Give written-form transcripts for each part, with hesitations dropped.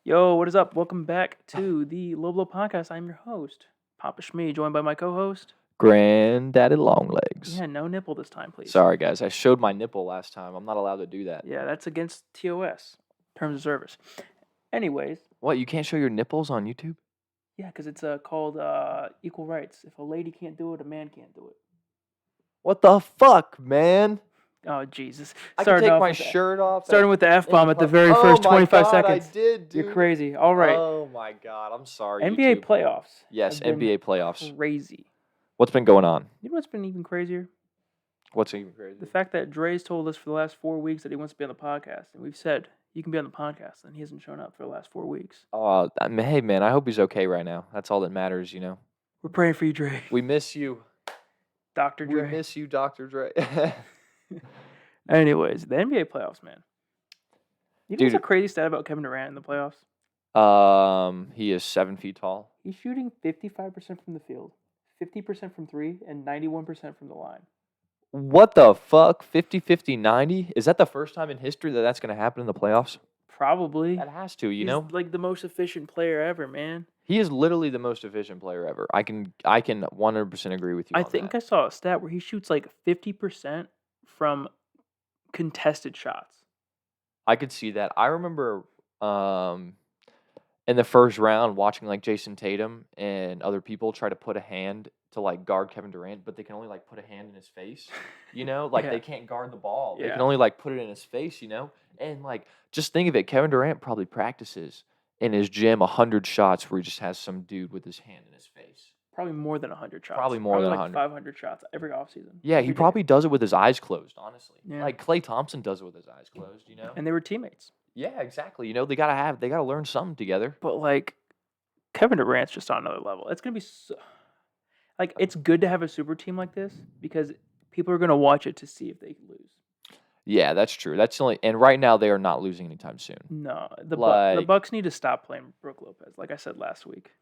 Yo, what is up? Welcome back to the Low Blow Podcast. I'm your host, Papa Shmee, joined by my co-host. Granddaddy Longlegs. Yeah, no nipple this time, please. Sorry, guys. I showed my nipple last time. I'm not allowed to do that. Yeah, that's against TOS, Terms of Service. Anyways. What, you can't show your nipples on YouTube? Yeah, because it's called equal rights. If a lady can't do it, a man can't do it. What the fuck, man? Oh, Jesus. I can take my shirt off. Starting with the F-bomb at the very first 25 seconds. I did, dude. You're crazy. All right. Oh, my God. I'm sorry, NBA YouTube. playoffs. Yes, NBA playoffs. Crazy. What's been going on? You know what's been even crazier? What's even crazy? The fact that Dre's told us for the last 4 weeks that he wants to be on the podcast, and we've said you can be on the podcast, and he hasn't shown up for the last 4 weeks. Hey, man, I hope he's okay right now. That's all that matters, you know. We're praying for you, Dre. We miss you. Dr. Dre. We miss you, Dr. Dre. Anyways, the NBA playoffs, man. You know what's a crazy stat about Kevin Durant in the playoffs? He is 7 feet tall. He's shooting 55% from the field, 50% from three, and 91% from the line. What the fuck? 50, 50, 90? Is that the first time in history that that's going to happen in the playoffs? Probably. That has to, you know? He's like the most efficient player ever, man. He is literally the most efficient player ever. I can 100% agree with you. I think I saw a stat where he shoots like 50% from contested shots. I could see that. I remember in the first round watching like Jason Tatum and other people try to put a hand to like guard Kevin Durant, but they can only like put a hand in his face, you know? Like they can't guard the ball. They can only like put it in his face, you know? And like just think of it, Kevin Durant probably practices in his gym 100 shots where he just has some dude with his hand in his face. Probably more than 100 shots. Probably more than 100. 500 shots every offseason. Yeah, he probably does it with his eyes closed, honestly. Yeah. Like Klay Thompson does it with his eyes closed, you know? And they were teammates. Yeah, exactly. You know, they gotta learn something together. But like Kevin Durant's just on another level. It's gonna be so, like it's good to have a super team like this because people are gonna watch it to see if they lose. Yeah, that's true. That's only, and right now they are not losing anytime soon. No, the Bucks need to stop playing Brook Lopez, like I said last week.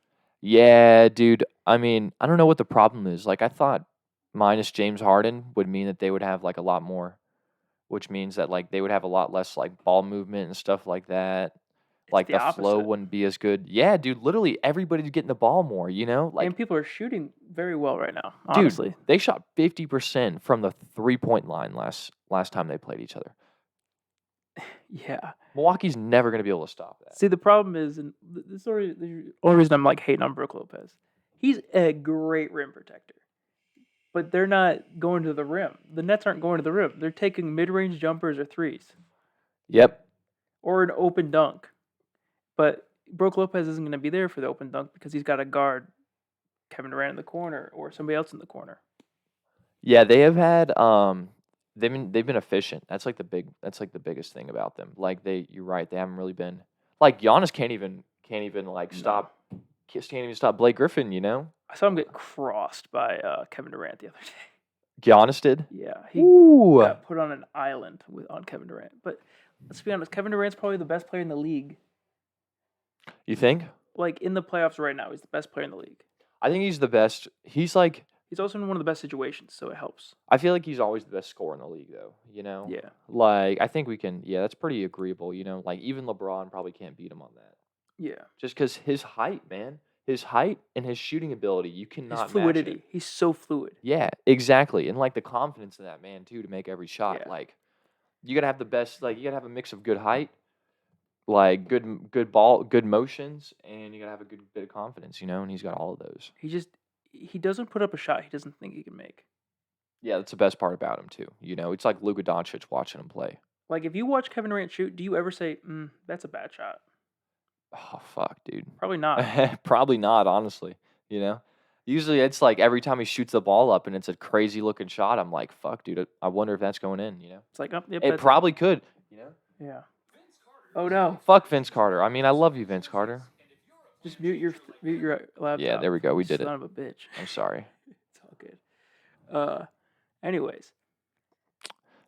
Yeah, dude. I mean, I don't know what the problem is. Like I thought minus James Harden would mean that they would have like a lot more, which means that like they would have a lot less like ball movement and stuff like that. Like the flow wouldn't be as good. Yeah, dude. Literally everybody's getting the ball more. You know, like and people are shooting very well right now. Honestly, dude, they shot 50% from the 3-point line last time they played each other. Yeah, Milwaukee's never going to be able to stop that. See, the problem is, and this is the only reason I'm like hating on Brook Lopez. He's a great rim protector, but they're not going to the rim. The Nets aren't going to the rim. They're taking mid-range jumpers or threes. Yep. Or an open dunk. But Brook Lopez isn't going to be there for the open dunk because he's got to guard Kevin Durant in the corner or somebody else in the corner. Yeah, they have had they've been efficient. That's like the biggest thing about them. Like you're right, they haven't really been like Giannis can't even stop Blake Griffin, you know? I saw him get crossed by Kevin Durant the other day. Giannis did? Yeah, he got put on an island on Kevin Durant. But let's be honest, Kevin Durant's probably the best player in the league. You think? Like in the playoffs right now, he's the best player in the league. I think he's the best. He's also in one of the best situations, so it helps. I feel like he's always the best scorer in the league, though. You know? Yeah. Like I think we can. Yeah, that's pretty agreeable. You know, like even LeBron probably can't beat him on that. Yeah. Just because his height, man. His height and his shooting ability, you cannot his fluidity. Match it. He's so fluid. Yeah, exactly. And like the confidence of that man too to make every shot. Yeah. Like you gotta have the best. Like you gotta have a mix of good height, like good ball, good motions, and you gotta have a good bit of confidence. You know, and he's got all of those. He doesn't put up a shot he doesn't think he can make. Yeah, that's the best part about him too. You know, it's like Luka Doncic watching him play. Like if you watch Kevin Durant shoot, do you ever say, "That's a bad shot"? Oh fuck, dude. Probably not. Probably not, honestly. You know, usually it's like every time he shoots the ball up and it's a crazy looking shot, I'm like, fuck, dude. I wonder if that's going in. You know, it's like it probably could. You know. Yeah. Oh no. Fuck Vince Carter. I mean, I love you, Vince Carter. Just mute your laptop. Yeah, there we go. We did it. Son of a bitch. I'm sorry. It's all good. Anyways.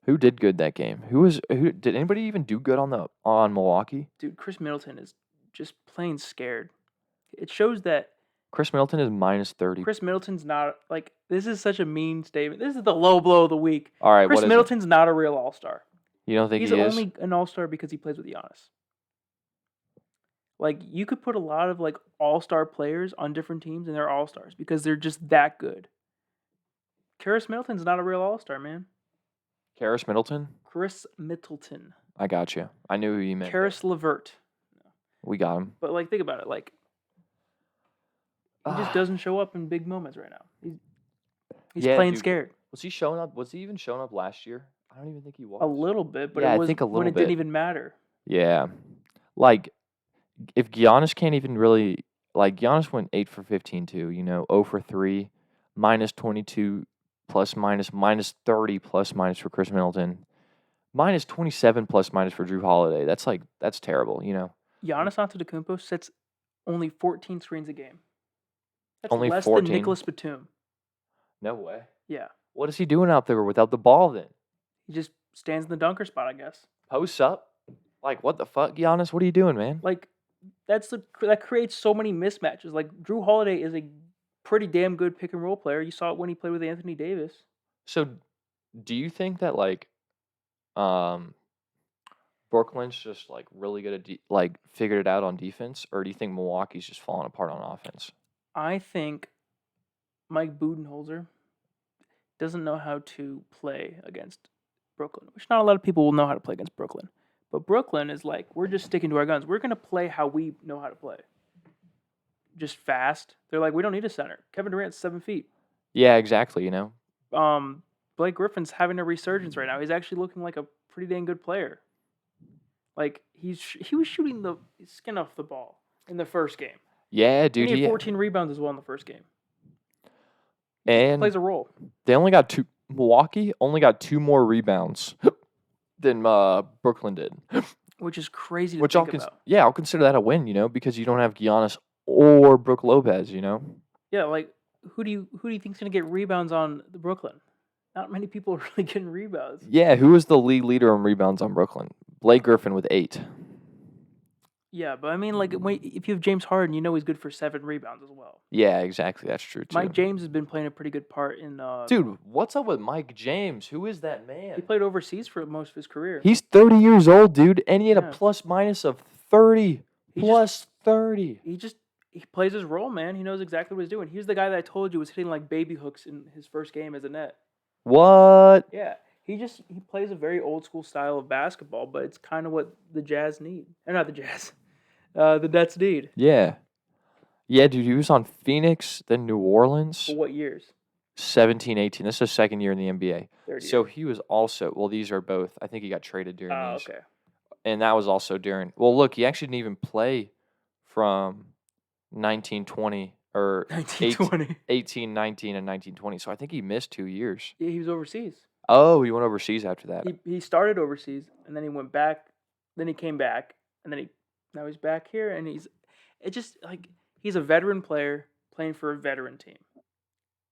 Who did good that game? Who did anybody even do good on Milwaukee? Dude, Chris Middleton is just plain scared. It shows that Chris Middleton is minus 30. Chris Middleton's not like this is such a mean statement. This is the low blow of the week. All right, Chris Middleton's not a real all-star. You don't think he's he is? He's only an all-star because he plays with Giannis. Like, you could put a lot of, like, all-star players on different teams, and they're all-stars because they're just that good. Karis Middleton's not a real all-star, man. Karis Middleton? Chris Middleton. I got you. I knew who you meant. Karis LeVert. We got him. But, like, think about it. Like, he just doesn't show up in big moments right now. He's playing scared. Was he showing up? Was he even showing up last year? I don't even think he was. A little bit, but Yeah, it was I think a little when it bit. didn't even matter. Yeah. Like, if Giannis can't even really, like, Giannis went 8 for 15 too, 0 for 3, minus 22 plus minus, minus 30 plus minus for Chris Middleton, minus 27 plus minus for Drew Holiday. That's terrible, Giannis Antetokounmpo sets only 14 screens a game. That's Only less 14? than Nicholas Batum. No way. Yeah. What is he doing out there without the ball then? He just stands in the dunker spot, I guess. Posts up? Like, what the fuck, Giannis? What are you doing, man? Like, that creates so many mismatches. Like, Drew Holiday is a pretty damn good pick and roll player. You saw it when he played with Anthony Davis. So, do you think that, like, Brooklyn's just, like, really good at, figured it out on defense? Or do you think Milwaukee's just falling apart on offense? I think Mike Budenholzer doesn't know how to play against Brooklyn, which not a lot of people will know how to play against Brooklyn. But Brooklyn is like, we're just sticking to our guns. We're going to play how we know how to play. Just fast. They're like, we don't need a center. Kevin Durant's 7 feet. Yeah, exactly, Blake Griffin's having a resurgence right now. He's actually looking like a pretty dang good player. Like, he was shooting the skin off the ball in the first game. Yeah, dude. He had 14 rebounds as well in the first game. And plays a role. Milwaukee only got 2 more rebounds than Brooklyn did. Which is crazy to think about. Yeah, I'll consider that a win, because you don't have Giannis or Brook Lopez, Yeah, like, who do you think's going to get rebounds on the Brooklyn? Not many people are really getting rebounds. Yeah, who is the league leader in rebounds on Brooklyn? Blake Griffin with 8. Yeah, but I mean, like, if you have James Harden, he's good for 7 rebounds as well. Yeah, exactly. That's true, too. Mike James has been playing a pretty good part in... Dude, what's up with Mike James? Who is that man? He played overseas for most of his career. He's 30 years old, dude, and he had a plus-minus of 30. Plus 30. He plays his role, man. He knows exactly what he's doing. He was the guy that I told you was hitting, like, baby hooks in his first game as a net. What? Yeah. He plays a very old-school style of basketball, but it's kind of what the Jazz need. Or not the Jazz. The Nets need. Yeah. Yeah, dude, he was on Phoenix, then New Orleans. For what years? 17, 18. This is his second year in the NBA. So years. he was also, well, these are both, I think he got traded during these. Okay. And that was also during, well, look, he actually didn't even play from 1920 or 1920. 18, 19, and 1920. So I think he missed 2 years. Yeah, he was overseas. Oh, he went overseas after that. He started overseas, and then he went back. Then he came back, and then now he's back here, and he's a veteran player playing for a veteran team.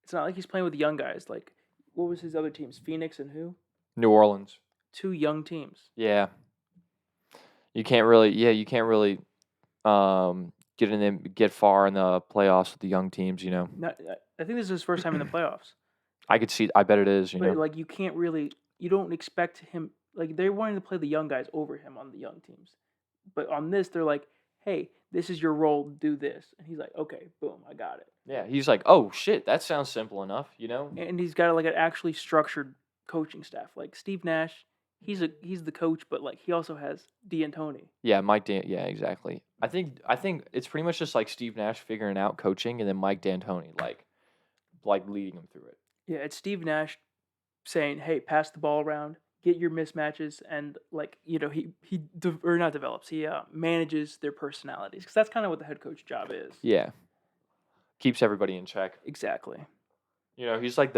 It's not like he's playing with young guys. Like, what was his other teams? Phoenix and who? New Orleans. 2 young teams. Yeah. You can't really get far in the playoffs with the young teams, I think this is his first time in the playoffs. I could see. I bet it is. But like, you can't really. You don't expect him. Like, they're wanting to play the young guys over him on the young teams, but on this, they're like, "Hey, this is your role. Do this," and he's like, "Okay, boom, I got it." Yeah, he's like, "Oh shit, that sounds simple enough," And he's got like an actually structured coaching staff. Like Steve Nash, he's the coach, but like he also has D'Antoni. Yeah, yeah, exactly. I think it's pretty much just like Steve Nash figuring out coaching, and then Mike D'Antoni like leading him through it. Yeah, it's Steve Nash saying, "Hey, pass the ball around, get your mismatches," and like he not develops, he manages their personalities, because that's kind of what the head coach job is. Yeah, keeps everybody in check. Exactly. He's like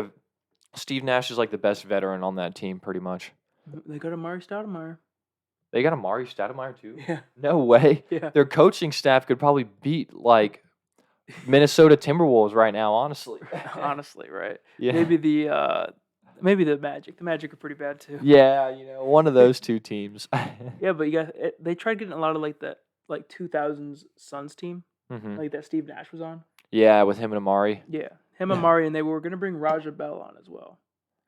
Steve Nash is like the best veteran on that team, pretty much. They got Amar'e Stoudemire. They got Amar'e Stoudemire too? Yeah. No way. Yeah. Their coaching staff could probably beat like Minnesota Timberwolves right now, honestly. Honestly, right? Yeah. Maybe the Magic. The Magic are pretty bad too. Yeah, one of those 2 teams. Yeah, but they tried getting a lot of like that 2000s Suns team, like that Steve Nash was on. Yeah, with him and Amar'e. Yeah, him and Amar'e, and they were gonna bring Raja Bell on as well,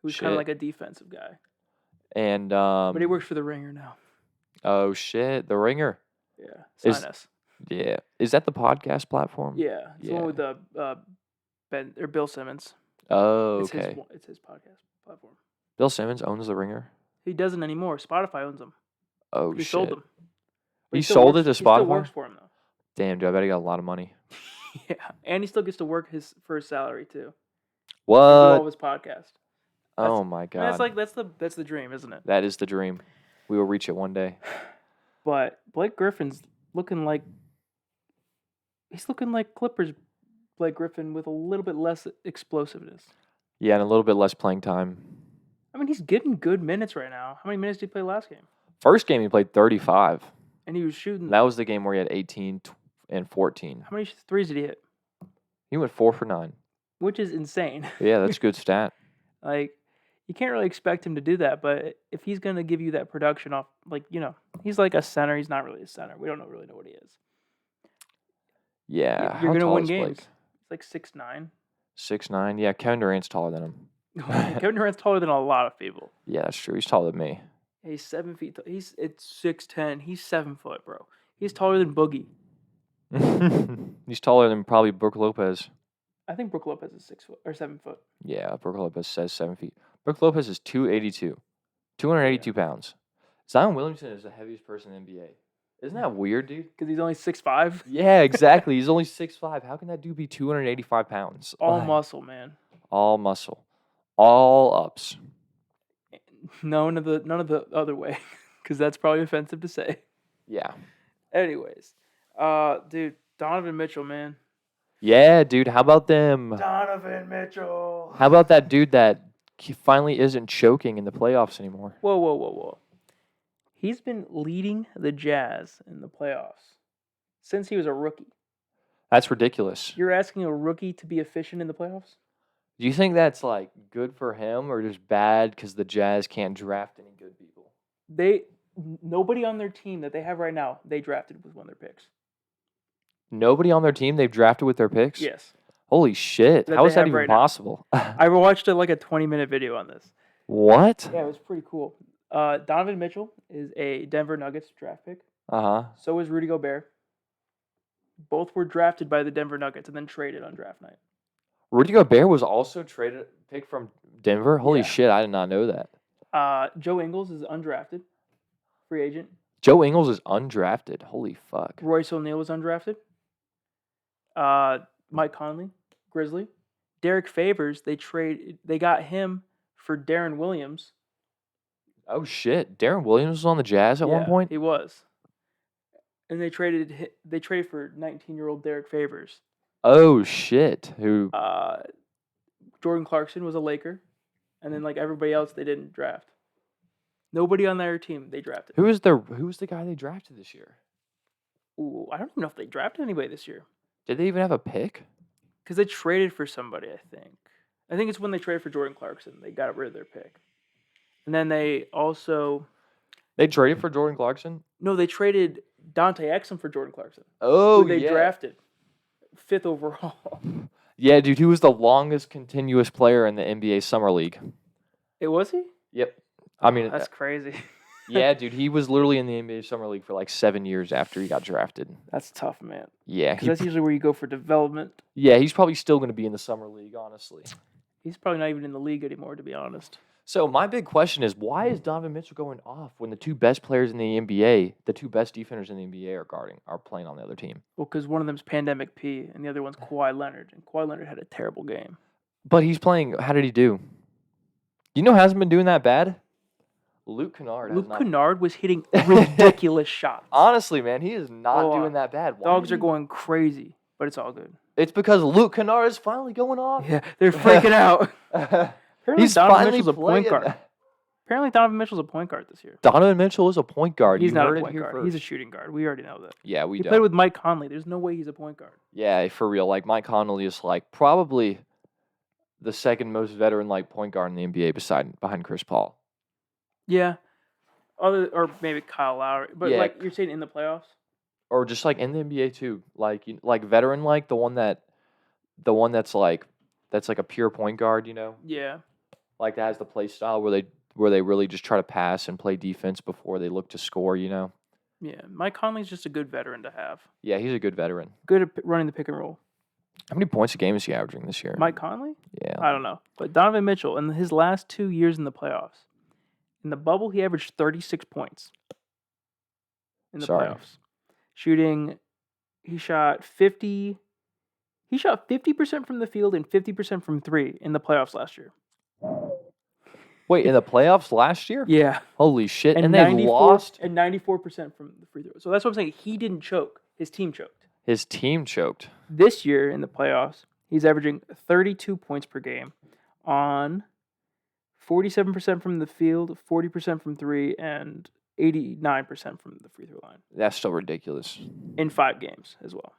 who's kind of like a defensive guy. And but he works for the Ringer now. Oh shit, the Ringer. Yeah, sign us. Yeah. Is that the podcast platform? Yeah, it's the one Yeah. with the Ben or Bill Simmons. Oh, It's okay. It's his podcast platform. Bill Simmons owns The Ringer? He doesn't anymore. Spotify owns him. Oh, He sold shit. them. But He sold it to He still works Spotify? for him though. Damn, dude, I bet he got a lot of money. Yeah, and he still gets to work for his salary too. And do all of What? his podcast. Oh my I mean, god. that's the dream, isn't it? That is the dream. We will reach it one day. But Blake Griffin's looking like Clippers Blake Griffin with a little bit less explosiveness. Yeah, and a little bit less playing time. I mean, he's getting good minutes right now. How many minutes did he play last game? First game he played 35. And he was shooting. That was the game where he had 18 and 14. How many threes did he hit? He went 4 for 9. Which is insane. Yeah, that's a good stat. Like, you can't really expect him to do that, but if he's going to give you that production off, like, he's like a center. He's not really a center. We don't really know what he is. Yeah. You're going to tall win is games. Blake? He's like 6'9". 6'9". Yeah, Kevin Durant's taller than him. Kevin Durant's taller than a lot of people. Yeah, that's true. He's taller than me. He's 7 feet tall. It's 6'10". He's 7 foot, bro. He's taller than Boogie. He's taller than probably Brook Lopez. I think Brook Lopez is 6 foot or 7 foot. Yeah, Brook Lopez says 7 feet. Brook Lopez is 282 pounds. Zion Williamson is the heaviest person in the NBA. Isn't that weird, dude? Because he's only 6'5". Yeah, exactly. He's only 6'5". How can that dude be 285 pounds? All Like, muscle, man. all muscle. All ups. None of the other way, because that's probably offensive to say. Yeah. Anyways, dude, Donovan Mitchell, man. Yeah, dude. How about them? Donovan Mitchell. How about that dude that finally isn't choking in the playoffs anymore? Whoa. He's been leading the Jazz in the playoffs since he was a rookie. That's ridiculous. You're asking a rookie to be efficient in the playoffs? Do you think that's like good for him or just bad because the Jazz can't draft any good people? Nobody on their team that they have right now, they drafted with one of their picks. Nobody on their team they've drafted with their picks? Yes. Holy shit. That How they is that have even right now. possible? I watched like a 20-minute video on this. What? Yeah, it was pretty cool. Donovan Mitchell is a Denver Nuggets draft pick. Uh-huh. So is Rudy Gobert. Both were drafted by the Denver Nuggets and then traded on draft night. Rudy Gobert was also picked from Denver? Holy Yeah. shit, I did not know that. Joe Ingles is undrafted. Free agent. Joe Ingles is undrafted. Holy fuck. Royce O'Neal was undrafted. Mike Conley, Grizzly. Derek Favors, they got him for Darren Williams. Oh shit. Darren Williams was on the Jazz at one point? He was. And they traded for 19-year-old Derek Favors. Oh shit. Who? Jordan Clarkson was a Laker. And then like everybody else they didn't draft. Nobody on their team they drafted. Who was the guy they drafted this year? Ooh, I don't even know if they drafted anybody this year. Did they even have a pick? Because they traded for somebody, I think. I think it's when they traded for Jordan Clarkson. They got rid of their pick. And then they also... They traded for Jordan Clarkson? No, they traded Dante Exum for Jordan Clarkson. Oh, who they drafted 5th overall. Yeah, dude, he was the longest continuous player in the NBA Summer League. It was he? Yep. I mean... That's crazy. Yeah, dude, he was literally in the NBA Summer League for like 7 years after he got drafted. That's tough, man. Yeah. Because that's usually where you go for development. Yeah, he's probably still going to be in the Summer League, honestly. He's probably not even in the league anymore, to be honest. So my big question is, why is Donovan Mitchell going off when the two best players in the NBA, the two best defenders in the NBA are playing on the other team? Well, because one of them's Pandemic P, and the other one's Kawhi Leonard. And Kawhi Leonard had a terrible game. But he's playing, how did he do? You know who hasn't been doing that bad? Luke Kennard. Kennard was hitting ridiculous shots. Honestly, man, he is not doing that bad. Dogs are going crazy, but it's all good. It's because Luke Kennard is finally going off. Yeah, they're freaking out. Apparently He's Donovan finally Mitchell's a point playing. guard. Apparently Donovan Mitchell's a point guard this year. Donovan Mitchell is a point guard. He's You not heard a it point here guard. first. He's a shooting guard. We already know that. Yeah, He played with Mike Conley. There's no way he's a point guard. Yeah, for real. Like Mike Conley is like probably the second most veteran like point guard in the NBA behind Chris Paul. Yeah. Or maybe Kyle Lowry. But Yeah. like you're saying in the playoffs? Or just like in the NBA too. Like veteran like the one that's like a pure point guard, you know? Yeah. Like that has the play style where they really just try to pass and play defense before they look to score, you know? Yeah, Mike Conley's just a good veteran to have. Yeah, he's a good veteran. Good at running the pick and roll. How many points a game is he averaging this year? Mike Conley? Yeah. I don't know. But Donovan Mitchell, in his last 2 years in the playoffs, in the bubble, he averaged 36 points in the playoffs. He shot 50% from the field and 50% from three in the playoffs last year. Wait, in the playoffs last year? Yeah. Holy shit. And they lost? And 94% from the free throw. So that's what I'm saying. He didn't choke. His team choked. His team choked. This year in the playoffs, he's averaging 32 points per game on 47% from the field, 40% from three, and 89% from the free throw line. That's still ridiculous. In 5 games as well.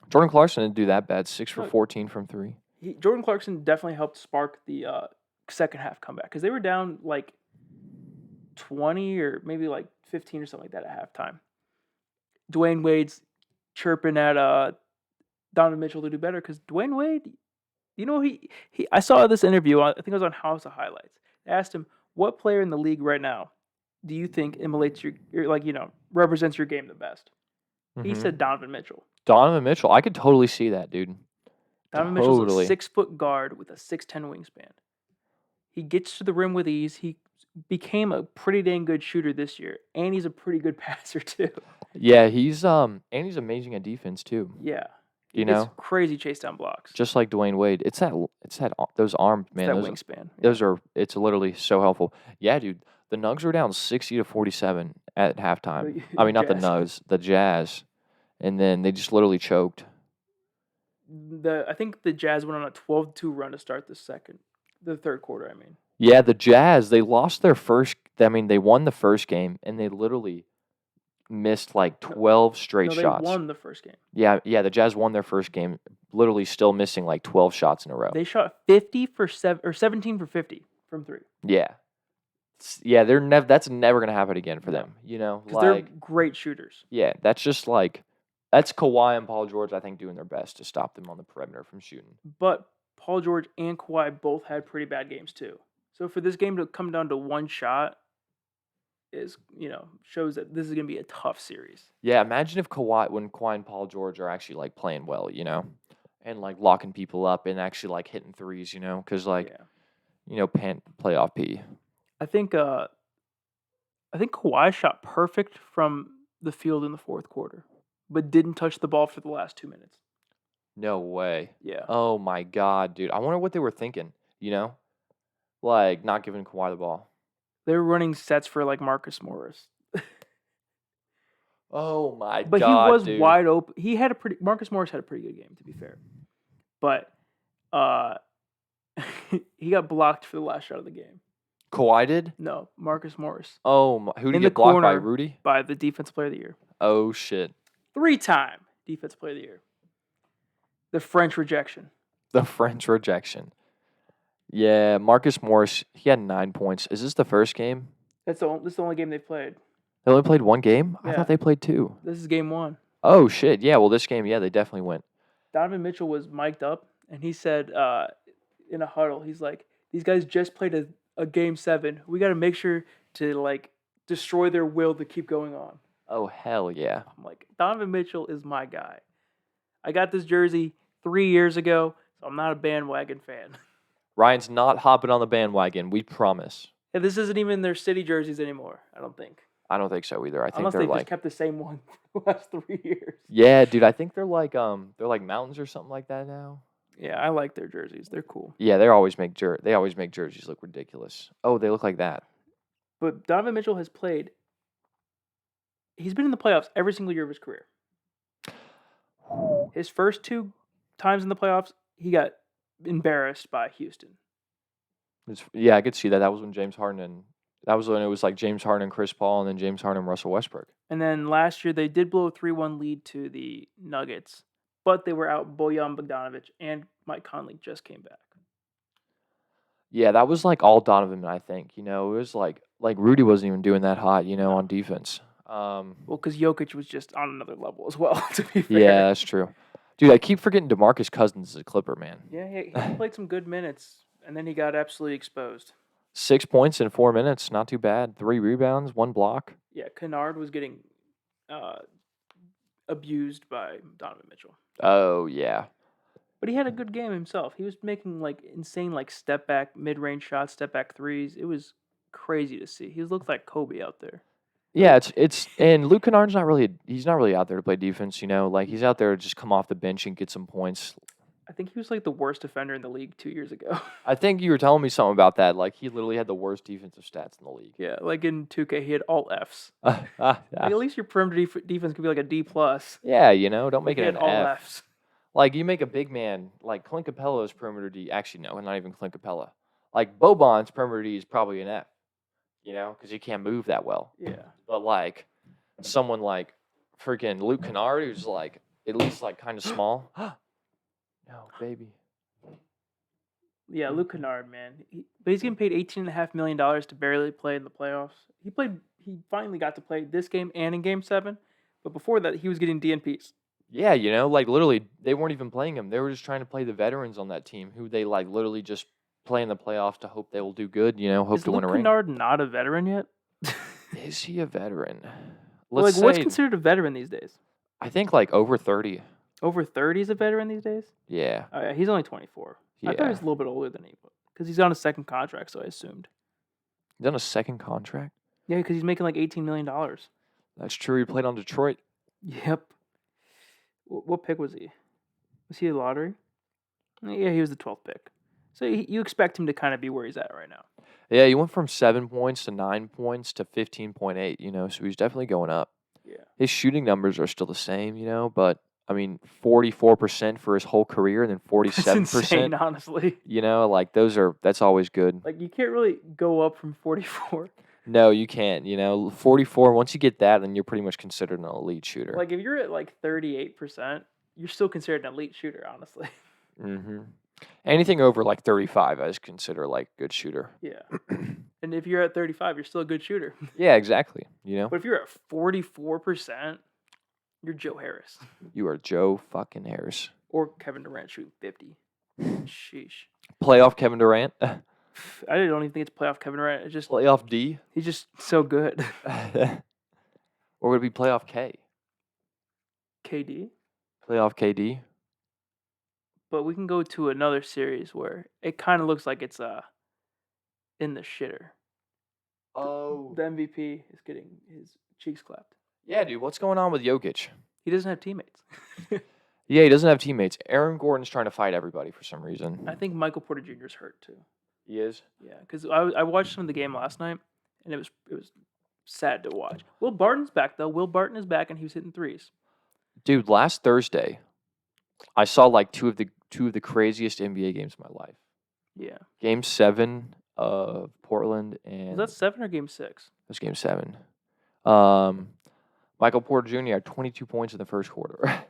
Jordan Clarkson didn't do that bad. 6 for 14 from three. Jordan Clarkson definitely helped spark the second half comeback because they were down like 20 or maybe like 15 or something like that at halftime. Dwayne Wade's chirping at Donovan Mitchell to do better because Dwayne Wade, I saw this interview, I think it was on House of Highlights. They asked him, what player in the league right now do you think emulates represents your game the best? Mm-hmm. He said Donovan Mitchell. Donovan Mitchell. I could totally see that, dude. Donovan Mitchell's a 6-foot guard with a 6'10" wingspan. He gets to the rim with ease. He became a pretty dang good shooter this year, and he's a pretty good passer too. Yeah, he's amazing at defense too. Yeah, you know, crazy chase down blocks, just like Dwayne Wade. It's that those arms, man. It's that wingspan. It's literally so helpful. Yeah, dude. The Nugs were down 60-47 at halftime. I mean, not the Nugs, the Jazz, and then they just literally choked. I think the Jazz went on a 12-2 run to start the third quarter. I mean. Yeah, the Jazz, they lost their first. I mean, they won the first game, and they literally missed like 12 straight shots. They won the first game. Yeah, the Jazz won their first game, literally still missing like 12 shots in a row. They shot 50 for 17 for 50 from three. Yeah. Yeah, that's never going to happen again for them, you know? Because they're great shooters. Yeah, that's Kawhi and Paul George, I think, doing their best to stop them on the perimeter from shooting. But Paul George and Kawhi both had pretty bad games too. So for this game to come down to one shot shows that this is going to be a tough series. Yeah, imagine if when Kawhi and Paul George are actually like playing well, you know, and like locking people up and actually like hitting threes, you know, because playoff P. I think Kawhi shot perfect from the field in the fourth quarter, but didn't touch the ball for the last 2 minutes. No way. Yeah. Oh my God, dude. I wonder what they were thinking, you know? Like not giving Kawhi the ball. They were running sets for like Marcus Morris. Oh my God. But he was wide open. Marcus Morris had a pretty good game, to be fair. But he got blocked for the last shot of the game. Kawhi did? No, Marcus Morris. Oh, who did he get blocked by? Rudy? By the Defensive Player of the Year. Oh, shit. 3-time Defensive Player of the Year. The French rejection. Yeah, Marcus Morris, he had 9 points. Is this the first game? This is the only game they've played. They only played one game? Yeah. I thought they played 2. This is game 1. Oh, shit. Yeah, well, this game, they definitely went. Donovan Mitchell was mic'd up, and he said in a huddle, he's like, these guys just played a game 7. We got to make sure to, like, destroy their will to keep going on. Oh, hell yeah. I'm like, Donovan Mitchell is my guy. I got this jersey 3 years ago, so I'm not a bandwagon fan. Ryan's not hopping on the bandwagon, we promise. Yeah, this isn't even their city jerseys anymore, I don't think. I don't think so either. I think Unless they're they just kept the same one for the last 3 years. Yeah, dude, I think they're like mountains or something like that now. Yeah, I like their jerseys. They're cool. Yeah, they always make jerseys look ridiculous. Oh, they look like that. But Donovan Mitchell has played. He's been in the playoffs every single year of his career. His first 2 times in the playoffs, he got embarrassed by Houston. Yeah, I could see that. That was when it was like James Harden and Chris Paul, and then James Harden and Russell Westbrook. And then last year they did blow a 3-1 lead to the Nuggets, but they were out. Bojan Bogdanovic and Mike Conley just came back. Yeah, that was like all Donovan, I think. You know, it was like Rudy wasn't even doing that hot, you know, on defense. Well, because Jokic was just on another level as well, to be fair. Yeah, that's true. Dude, I keep forgetting DeMarcus Cousins is a Clipper, man. Yeah, he played some good minutes, and then he got absolutely exposed. 6 points in 4 minutes, not too bad. 3 rebounds, 1 block. Yeah, Kennard was getting abused by Donovan Mitchell. Oh yeah. But he had a good game himself. He was making like insane like step back mid range shots, step back threes. It was crazy to see. He looked like Kobe out there. Yeah, it's and Luke Kennard's he's not really out there to play defense, like he's out there to just come off the bench and get some points. I think he was like the worst defender in the league 2 years ago. I think you were telling me something about that. Like he literally had the worst defensive stats in the league. Yeah, like in 2K he had all Fs. Yeah. Like, at least your perimeter defense could be like a D plus. Yeah, don't make He it had an all F. Fs. Like you make a big man like Clint Capella's perimeter D. Actually, no, not even Clint Capella. Like Boban's perimeter D is probably an F. Because he can't move that well. Yeah. But like someone like freaking Luke Kennard, who's like at least like kind of small. No, baby. Yeah, Luke Kennard, man. But he's getting paid $18.5 million to barely play in the playoffs. He finally got to play this game and in Game 7. But before that, he was getting DNPs. Yeah, like literally, they weren't even playing him. They were just trying to play the veterans on that team, who they like literally just play in the playoffs to hope they will do good. Hope Is to win a Luke ring. Kennard not a veteran yet? Is he a veteran? What's considered a veteran these days? I think like over 30. Over 30 is a veteran these days? Yeah. Oh, yeah, he's only 24. Yeah. I thought he was a little bit older than he was. Because he's on a second contract, so I assumed. He's on a second contract? Yeah, because he's making like $18 million. That's true. He played on Detroit. Yep. What pick was he? Was he a lottery? Yeah, he was the 12th pick. So you expect him to kind of be where he's at right now. Yeah, he went from 7 points to 9 points to 15.8, so he's definitely going up. Yeah. His shooting numbers are still the same, but I mean, 44% for his whole career and then 47%. That's insane, honestly. Like that's always good. Like you can't really go up from 44. No, you can't. 44, once you get that, then you're pretty much considered an elite shooter. Like if you're at like 38%, you're still considered an elite shooter, honestly. Mm-hmm. Anything over like 35, I just consider like good shooter. Yeah. And if you're at 35, you're still a good shooter. Yeah, exactly. But if you're at 44%, you're Joe Harris. You are Joe fucking Harris. Or Kevin Durant shooting 50. Sheesh. Playoff Kevin Durant? I don't even think it's playoff Kevin Durant. It's just playoff D? He's just so good. Or would it be playoff K? KD? Playoff KD? But we can go to another series where it kind of looks like it's in the shitter. Oh. The MVP is getting his cheeks clapped. Yeah, dude. What's going on with Jokic? He doesn't have teammates. Yeah, he doesn't have teammates. Aaron Gordon's trying to fight everybody for some reason. I think Michael Porter Jr. is hurt too. He is? Yeah, because I watched some of the game last night, and it was sad to watch. Will Barton's back though. Will Barton is back, and he was hitting threes. Dude, last Thursday, I saw like two of the craziest NBA games of my life. Yeah. Game 7 of Portland and Was that 7 or Game 6? It was Game 7. Michael Porter Jr. had 22 points in the first quarter,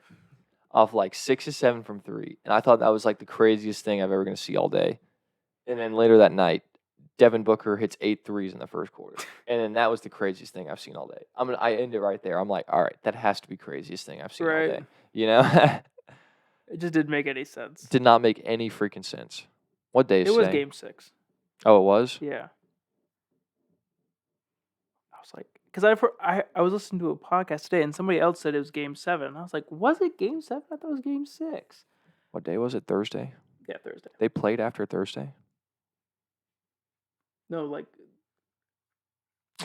off like 6 to 7 from 3, and I thought that was like the craziest thing I've ever going to see all day. And then later that night, Devin Booker hits 8 threes in the first quarter, and then that was the craziest thing I've seen all day. I end it right there. I'm like, all right, that has to be craziest thing I've seen all day. It just didn't make any sense. Did not make any freaking sense. What day is it? It was today? Game 6. Oh, it was? Yeah. I was like, because I was listening to a podcast today, and somebody else said it was Game 7. And I was like, was it Game 7? I thought it was Game 6. What day was it? Thursday? Yeah, Thursday. They played after Thursday? No, like.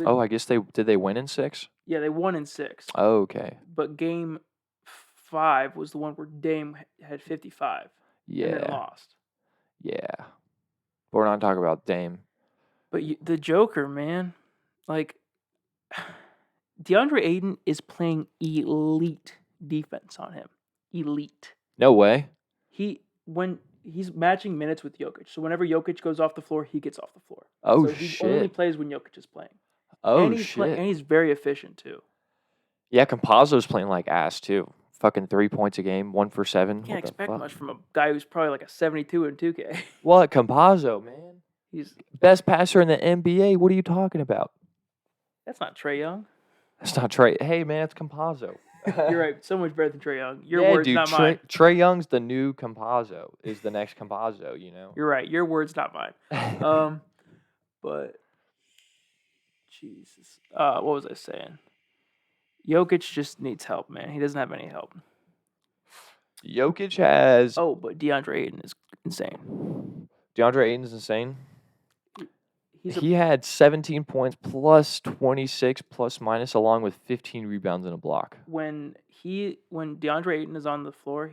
I guess did they win in 6? Yeah, they won in 6. Oh, okay. But Game 5 was the one where Dame had 55. Yeah. And then lost. Yeah. But we're not talking about Dame. But the Joker, man. Like, DeAndre Ayton is playing elite defense on him. Elite. No way. When he's matching minutes with Jokic. So whenever Jokic goes off the floor, he gets off the floor. Oh, so he only plays when Jokic is playing. Oh, and shit. And he's very efficient, too. Yeah, Campazzo's playing like ass, too. Fucking 3 points a game, 1 for 7. Can't expect much from a guy who's probably like a 72 in 2K. What? Campazzo, man. He's best passer in the NBA. What are you talking about? That's not Trae Young. That's not Trae. Hey, man, it's Campazzo. You're right. So much better than Trae Young. Your words, not mine. Trae Young's the new Campazzo. Is the next Campazzo, You're right. Your words, not mine. But Jesus. What was I saying? Jokic just needs help, man. He doesn't have any help. Jokic has. Oh, but DeAndre Ayton is insane. DeAndre Ayton's insane. He's He had 17 points plus 26 plus minus along with 15 rebounds and a block. when DeAndre Ayton is on the floor,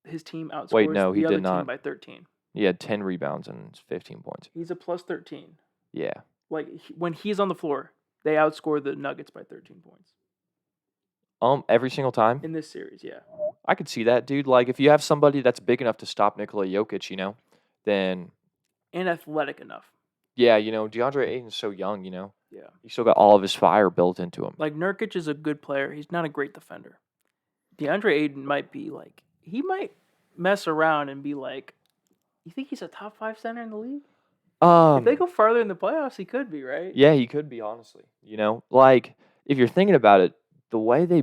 his team outscores Wait, no, he the other did not. team by 13. He had 10 rebounds and 15 points. He's a plus 13. Yeah. Like when he's on the floor, they outscore the Nuggets by 13 points Every single time. in this series. Yeah. I could see that, dude. Like if you have somebody that's big enough to stop Nikola Jokic, you know, then And athletic enough. yeah, you know, DeAndre Ayton's so young, you know. Yeah. He still got all of his fire built into him. Like Nurkic is a good player. He's not a great defender. DeAndre Ayton might be like, he might mess around and be like, you think he's a top 5 center in the league? If they go farther in the playoffs, he could be, right? Yeah, he could be, honestly. You know, like if you're thinking about it, the way they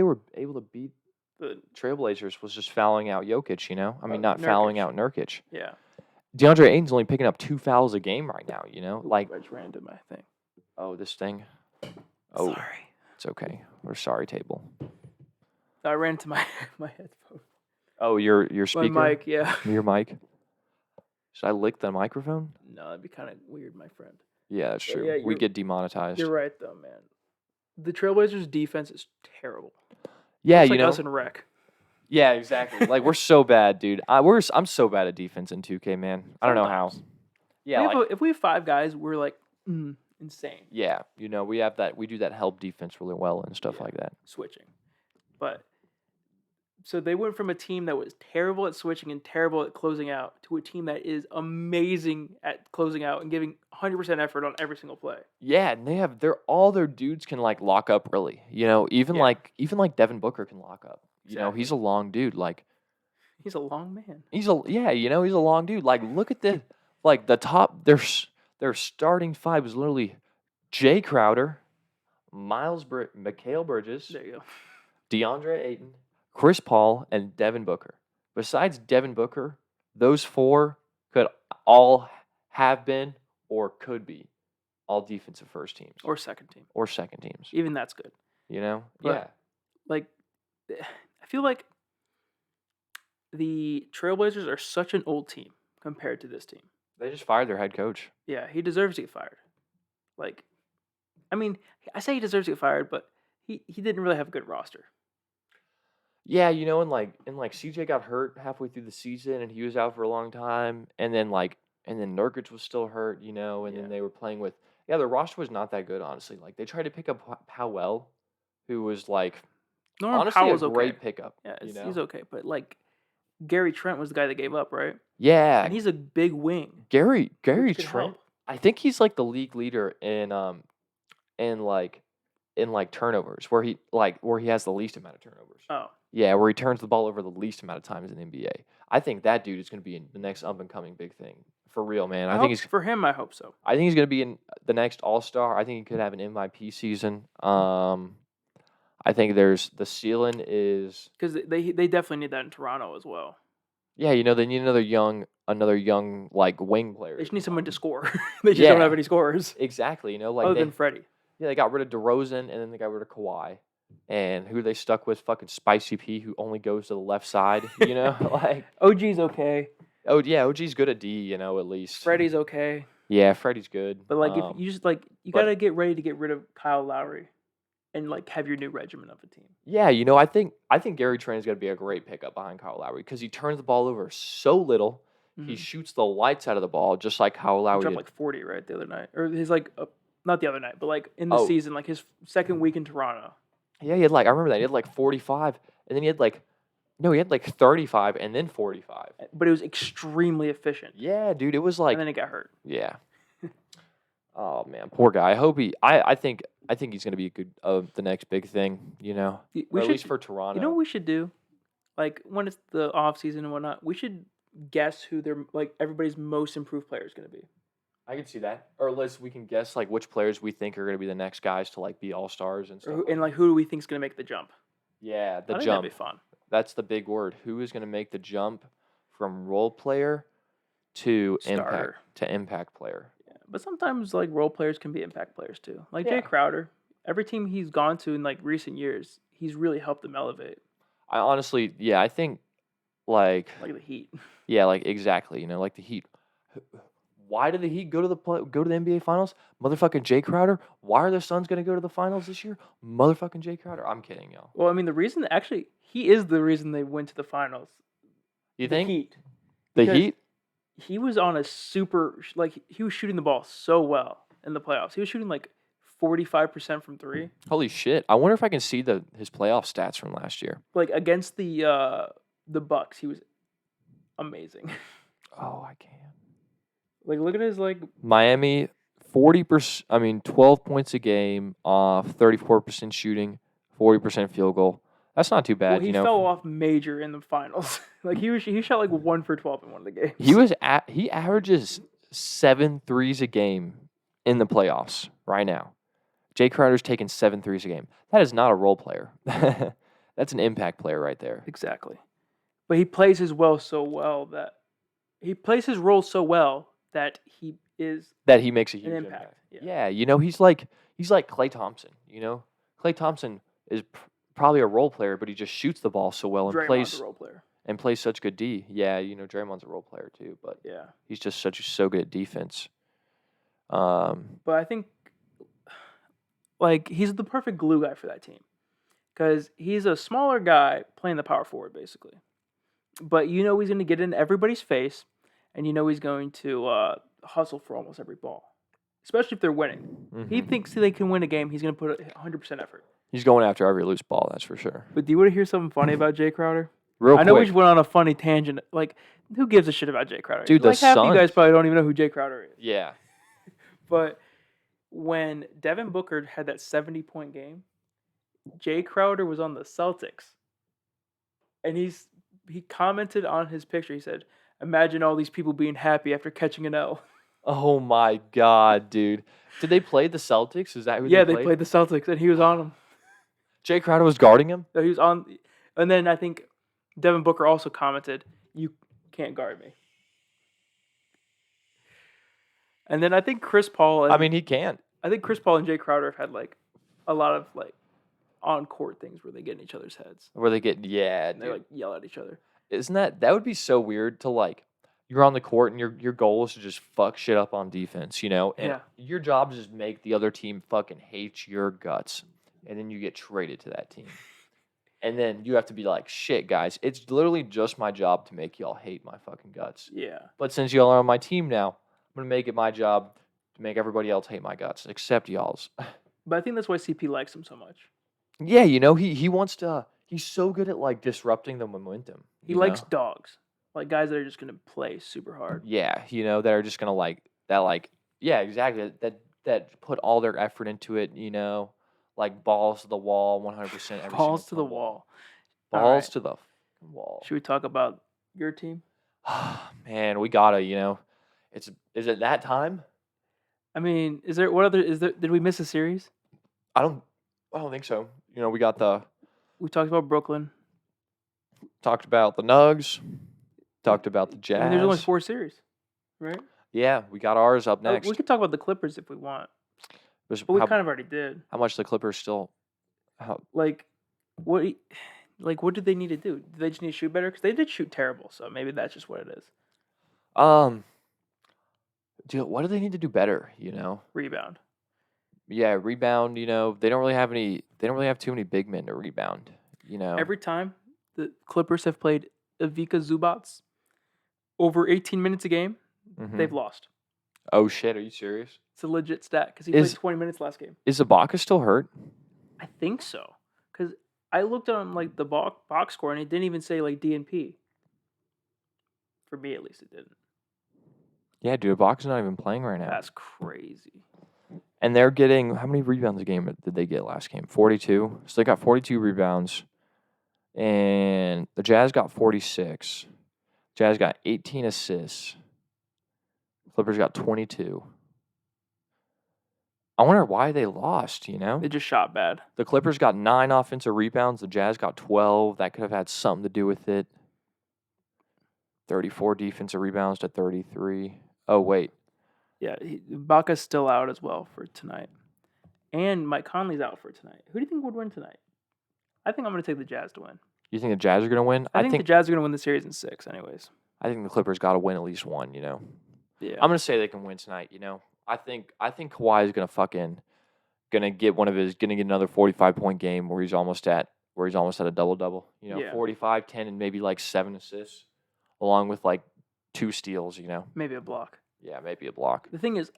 were able to beat the Trailblazers was just fouling out Jokic, you know? I mean, not fouling out Nurkic. Yeah. DeAndre Ayton's only picking up 2 fouls a game right now, you know? Like, That's random, I think. oh, this thing. Oh, Sorry. it's okay. We're sorry, table. I ran to my headphone. Oh, your speaker? My mic, yeah. Your mic? Should I lick the microphone? No, that'd be kind of weird, my friend. Yeah, that's But true. yeah, We'd get demonetized. You're right, though, man. The Trailblazers' defense is terrible. Yeah, It's you like know. us in rec. Yeah, exactly. Like we're so bad, dude. I'm so bad at defense in 2K, man. I don't know how. Sometimes. Yeah, If we have 5 guys, we're like insane yeah, you know, we do that help defense really well and stuff Yeah. like that. switching. But so they went from a team that was terrible at switching and terrible at closing out to a team that is amazing at closing out and giving 100% effort on every single play. Yeah, and all their dudes can like lock up really. You know, even Yeah. like Devin Booker can lock up. You know, Exactly. he's a long dude. Like He's a long man. he's a long dude. Like look at the like the top their starting 5 is literally Jay Crowder, Mikal Bridges, There you go. DeAndre Ayton, Chris Paul, and Devin Booker. Besides Devin Booker, those 4 could all have been or could be all defensive first teams Or second team. or second teams. Even that's good. You know? But- Yeah. Like, I feel like the Trailblazers are such an old team compared to this team. They just fired their head coach. Yeah, he deserves to get fired. Like, I mean, I say he deserves to get fired, but he didn't really have a good roster. Yeah, you know, and CJ got hurt halfway through the season and he was out for a long time. And then Nurkic was still hurt, you know, and Yeah. then they were playing with the roster was not that good, honestly. Like they tried to pick up Powell, who was like Norman honestly Powell's a great okay. pickup. Yeah, you know? he's okay, but like Gary Trent was the guy that gave up, right? Yeah. And he's a big wing. Gary which could Trent. help. I think he's like the league leader in turnovers, where he has the least amount of turnovers. Oh, Yeah, where he turns the ball over the least amount of times in the NBA. I think that dude is going to be in the next up and coming big thing for real, man. I think for him. I hope so. he's going to be in the next All-Star. I think he could have an MVP season. I think the ceiling is Because they definitely need that in Toronto as well. yeah, you know, they need another young like wing player. They to just need come someone on. to score. They just don't Yeah. have any scorers Exactly, you know, like other they, than Freddie. yeah, they got rid of DeRozan and then they got rid of Kawhi. And who they stuck with? Fucking Spicy P, who only goes to the left side, you know? Like, OG's okay. oh, yeah, OG's good at D, you know, at least. Freddie's okay. Yeah, Freddie's good. But like, if you just like, you but- gotta get ready to get rid of Kyle Lowry, and like have your new regimen of a team. Yeah, you know, I think Gary Trent is going to be a great pickup behind Kyle Lowry because he turns the ball over so little. He Mhm. shoots the lights out of the ball just like Kyle He Lowry dropped did. like 40 right the other night, or his like not the other night, but like in the Oh. season, like his second week in Toronto. Yeah, he had I remember that. He had like 45, and then he had he had like 35 and then 45. But it was extremely efficient. Yeah, dude, it was like, And then he got hurt. yeah. Oh man, poor guy. I hope I think he's gonna be a good the next big thing, you know, We or at should, least for Toronto. you know what we should do? Like when it's the off season and whatnot, we should guess who their like everybody's most improved player is going to be. I can see that, or at least we can guess like which players we think are gonna be the next guys to like be all stars and stuff. And like who do we think is going to make the jump? Yeah, the I think jump. that'd be fun. That's the big word. Who is gonna make the jump from role player to Starter. impact player? Yeah. But sometimes like role players can be impact players too. Like Jay Yeah. Crowder, every team he's gone to in like recent years, he's really helped them elevate. I honestly, yeah, I think like Like the Heat. yeah, like exactly. You know, like the Heat. Why did the Heat go to the NBA Finals? Motherfucking Jay Crowder. Why are the Suns gonna go to the finals this year? Motherfucking Jay Crowder. I'm kidding, y'all. Well, I mean, the reason actually he is the reason they went to the finals. You The think Heat. the Because Heat? he was on a super like he was shooting the ball so well in the playoffs. He was shooting like 45% from 3. Holy shit! I wonder if I can see his playoff stats from last year. Like against the Bucks, he was amazing. Oh, I can't. Like look at his like Miami, 40%. I mean, 12 points a game off 34% shooting, 40% field goal. That's not too bad. well, he fell off major in the finals. Like he shot like 1 for 12 in one of the games. He averages 7 threes a game in the playoffs right now. Jay Crowder's taking 7 threes a game. That is not a role player. That's an impact player right there. Exactly. But he plays his role so well that he That he makes a huge an impact. impact. Yeah, you know, he's like Klay Thompson, you know? Klay Thompson is probably a role player, but he just shoots the ball so well and Draymond's a role player. plays such good D. Yeah, you know, Draymond's a role player too, but Yeah. he's just so good at defense. But I think like he's the perfect glue guy for that team. Because he's a smaller guy playing the power forward, basically. But you know he's going to get in everybody's face, and you know he's going to hustle for almost every ball, especially if they're winning. He thinks they can win a game, he's going to put 100% effort. He's going after every loose ball, that's for sure. But do you want to hear something funny about Jay Crowder? Real I know we quick. just went on a funny tangent. Like, who gives a shit about Jay Crowder? Dude, like the half of you guys Suns. probably don't even know who Jay Crowder is. Yeah. But when Devin Booker had that 70-point game, Jay Crowder was on the Celtics. And he commented on his picture. He said, "Imagine all these people being happy after catching an L." Oh my god, dude. Did they play the Celtics? Is that who Yeah, they they played the Celtics, and he was on them. Jay Crowder was guarding him? So he was on, and then I think Devin Booker also commented, "You can't guard me." And then I think Chris Paul. I mean, he can't. I think Chris Paul and Jay Crowder have had like a lot of like on court things where they get in each other's heads. Where they get, yeah, And they like yell at each other. Isn't that would be so weird to like, you're on the court and your goal is to just fuck shit up on defense, you know? And Yeah. your job is just make the other team fucking hate your guts. And then you get traded to that team. And then you have to be like, shit, guys, it's literally just my job to make y'all hate my fucking guts. Yeah. But since y'all are on my team now, I'm going to make it my job to make everybody else hate my guts, except y'all's. But I think that's why CP likes him so much. Yeah, you know, he wants to, he's so good at like disrupting the momentum. He you likes know? dogs. Like guys that are just going to play super hard. Yeah, you know, that are just going to yeah, exactly. That put all their effort into it, you know, like balls to the wall, 100% every Balls to single the time. wall. Balls right. to the fucking wall. Should we talk about your team? Man, we gotta, you know, is it that time? I mean, did we miss a series? I don't think so. You know, we We talked about Brooklyn. talked about the Nugs, talked about the Jazz. I mean, there's only 4 series, right? Yeah, we got ours up next. We could talk about the Clippers if we want, There's- but we how, kind of already did. how much the Clippers still? Like, what did they need to do? Did they just need to shoot better? Because they did shoot terrible, so maybe that's just what it is. Dude, what do they need to do better? You know, Rebound. yeah, rebound. You know, they don't really have too many big men to rebound. You know, Every time the Clippers have played Ivica Zubac over 18 minutes a game, Mhm. they've lost. Oh shit, are you serious? It's a legit stat because he Is- played 20 minutes last game. Is Ibaka still hurt? I think so. Because I looked on like the box score and it didn't even say like DNP. For me, at least, it didn't. Yeah, dude, Ibaka's not even playing right now. That's crazy. And they're getting, how many rebounds a game did they get last game? 42. So they got 42 rebounds. And the Jazz got 46. Jazz got 18 assists. Clippers got 22. I wonder why they lost, you know? They just shot bad. The Clippers got 9 offensive rebounds. The Jazz got 12. That could have had something to do with it. 34 defensive rebounds to 33. Oh, wait. Yeah, Ibaka's still out as well for tonight. And Mike Conley's out for tonight. Who do you think would win tonight? I think I'm going to take the Jazz to win. You think the Jazz are going to win? I think the Jazz are going to win the series in 6 anyways. I think the Clippers got to win at least one, Yeah. I'm going to say they can win tonight, I think Kawhi is going to get another 45-point game where he's almost at a double-double, 45, 10 and maybe like 7 assists along with like 2 steals, Maybe a block. Yeah, maybe a block. The thing is,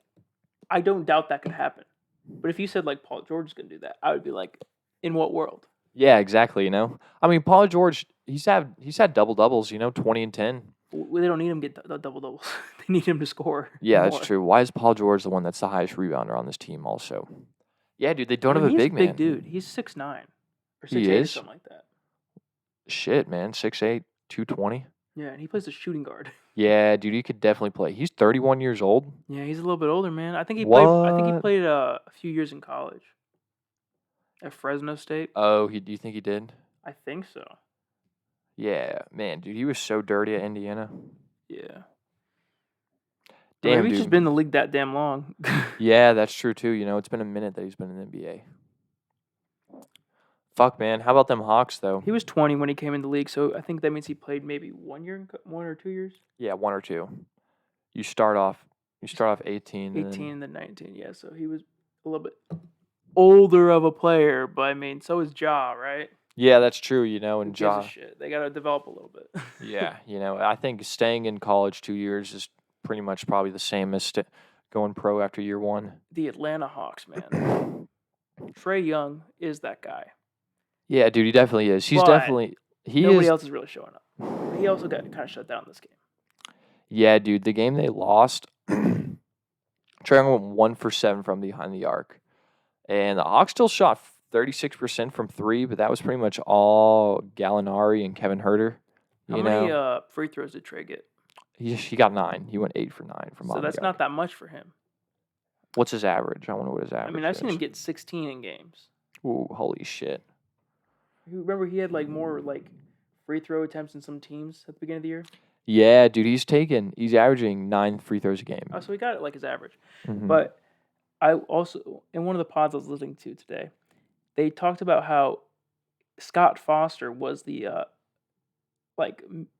I don't doubt that could happen. But if you said like Paul George is going to do that, I would be like, in what world? Yeah, exactly, I mean, Paul George, he's had double-doubles, 20 and 10. They don't need him to get the double-doubles. They need him to score. Yeah, more. That's true. Why is Paul George the one that's the highest rebounder on this team also? Yeah, dude, they don't have a big man. He's a big dude. He's 6'9". Or 6'8", he is? or something like that. Shit, man. 6'8", 220. Yeah, and he plays the shooting guard. Yeah, dude, he could definitely play. He's 31 years old. Yeah, he's a little bit older, man. I think he What? played a few years in college. At Fresno State. Oh, do you think he did? I think so. Yeah, man, dude, he was so dirty at Indiana. Yeah. Damn, maybe he's dude. just been in the league that damn long. Yeah, that's true too. It's been a minute that he's been in the NBA. Fuck, man. How about them Hawks though? He was 20 when he came in the league, so I think that means he played maybe 1 or 2 years. Yeah, 1 or 2. You start off 18. 18 and then 19. Yeah, so he was a little bit older of a player, but I mean, so is Ja, right? Yeah, that's true. And Who gives Ja. a shit? They got to develop a little bit. Yeah, I think staying in college 2 years is pretty much probably the same as going pro after year 1. The Atlanta Hawks, man. Trae Young is that guy. Yeah, dude, he definitely is. He's But definitely nobody else is really showing up. He also got kind of shut down this game. Yeah, dude, the game they lost, Trae Young went 1 for 7 from behind the arc, and the Hawks still shot 36% from 3, but that was pretty much all Gallinari and Kevin Huerter. How many free throws did Trae get? He got 9. He went 8 for 9 from. So that's not that much for him. What's his average? I wonder what his average. I mean, I've seen him get 16 in games. Ooh, holy shit! Remember, he had like more like free throw attempts in some teams at the beginning of the year. Yeah, dude, he's averaging 9 free throws a game. Oh, so he got it like his average. Mhm. But I also, in one of the pods I was listening to today, they talked about how Scott Foster was the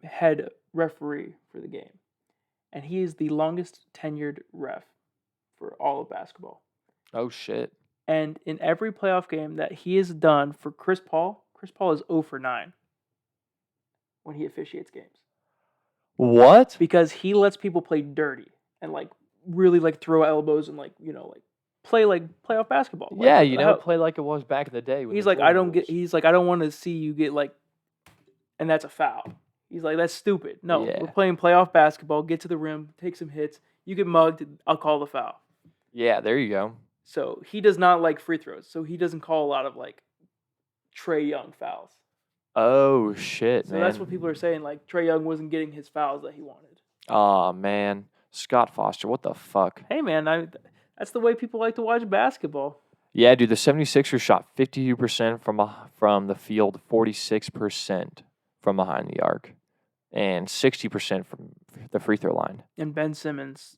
head referee for the game, and he is the longest tenured ref for all of basketball. Oh shit! And in every playoff game that he has done for Chris Paul is 0 for 9 when he officiates games. What? Because he lets people play dirty and like really like throw elbows and like play like playoff basketball. Yeah, play like it was back in the day. He's like, I don't want to see you get like, and that's a foul. He's like, that's stupid. No, we're playing playoff basketball. Get to the rim, take some hits. You get mugged, I'll call the foul. Yeah, there you go. So he does not like free throws. So he doesn't call a lot of like Trae Young fouls. Oh shit, man. So that's what people are saying. Like Trae Young wasn't getting his fouls that he wanted. Oh man, Scott Foster, what the fuck? Hey man, that's the way people like to watch basketball. Yeah, dude, the 76ers shot 52% from the field, 46% from behind the arc, and 60% from the free throw line. And Ben Simmons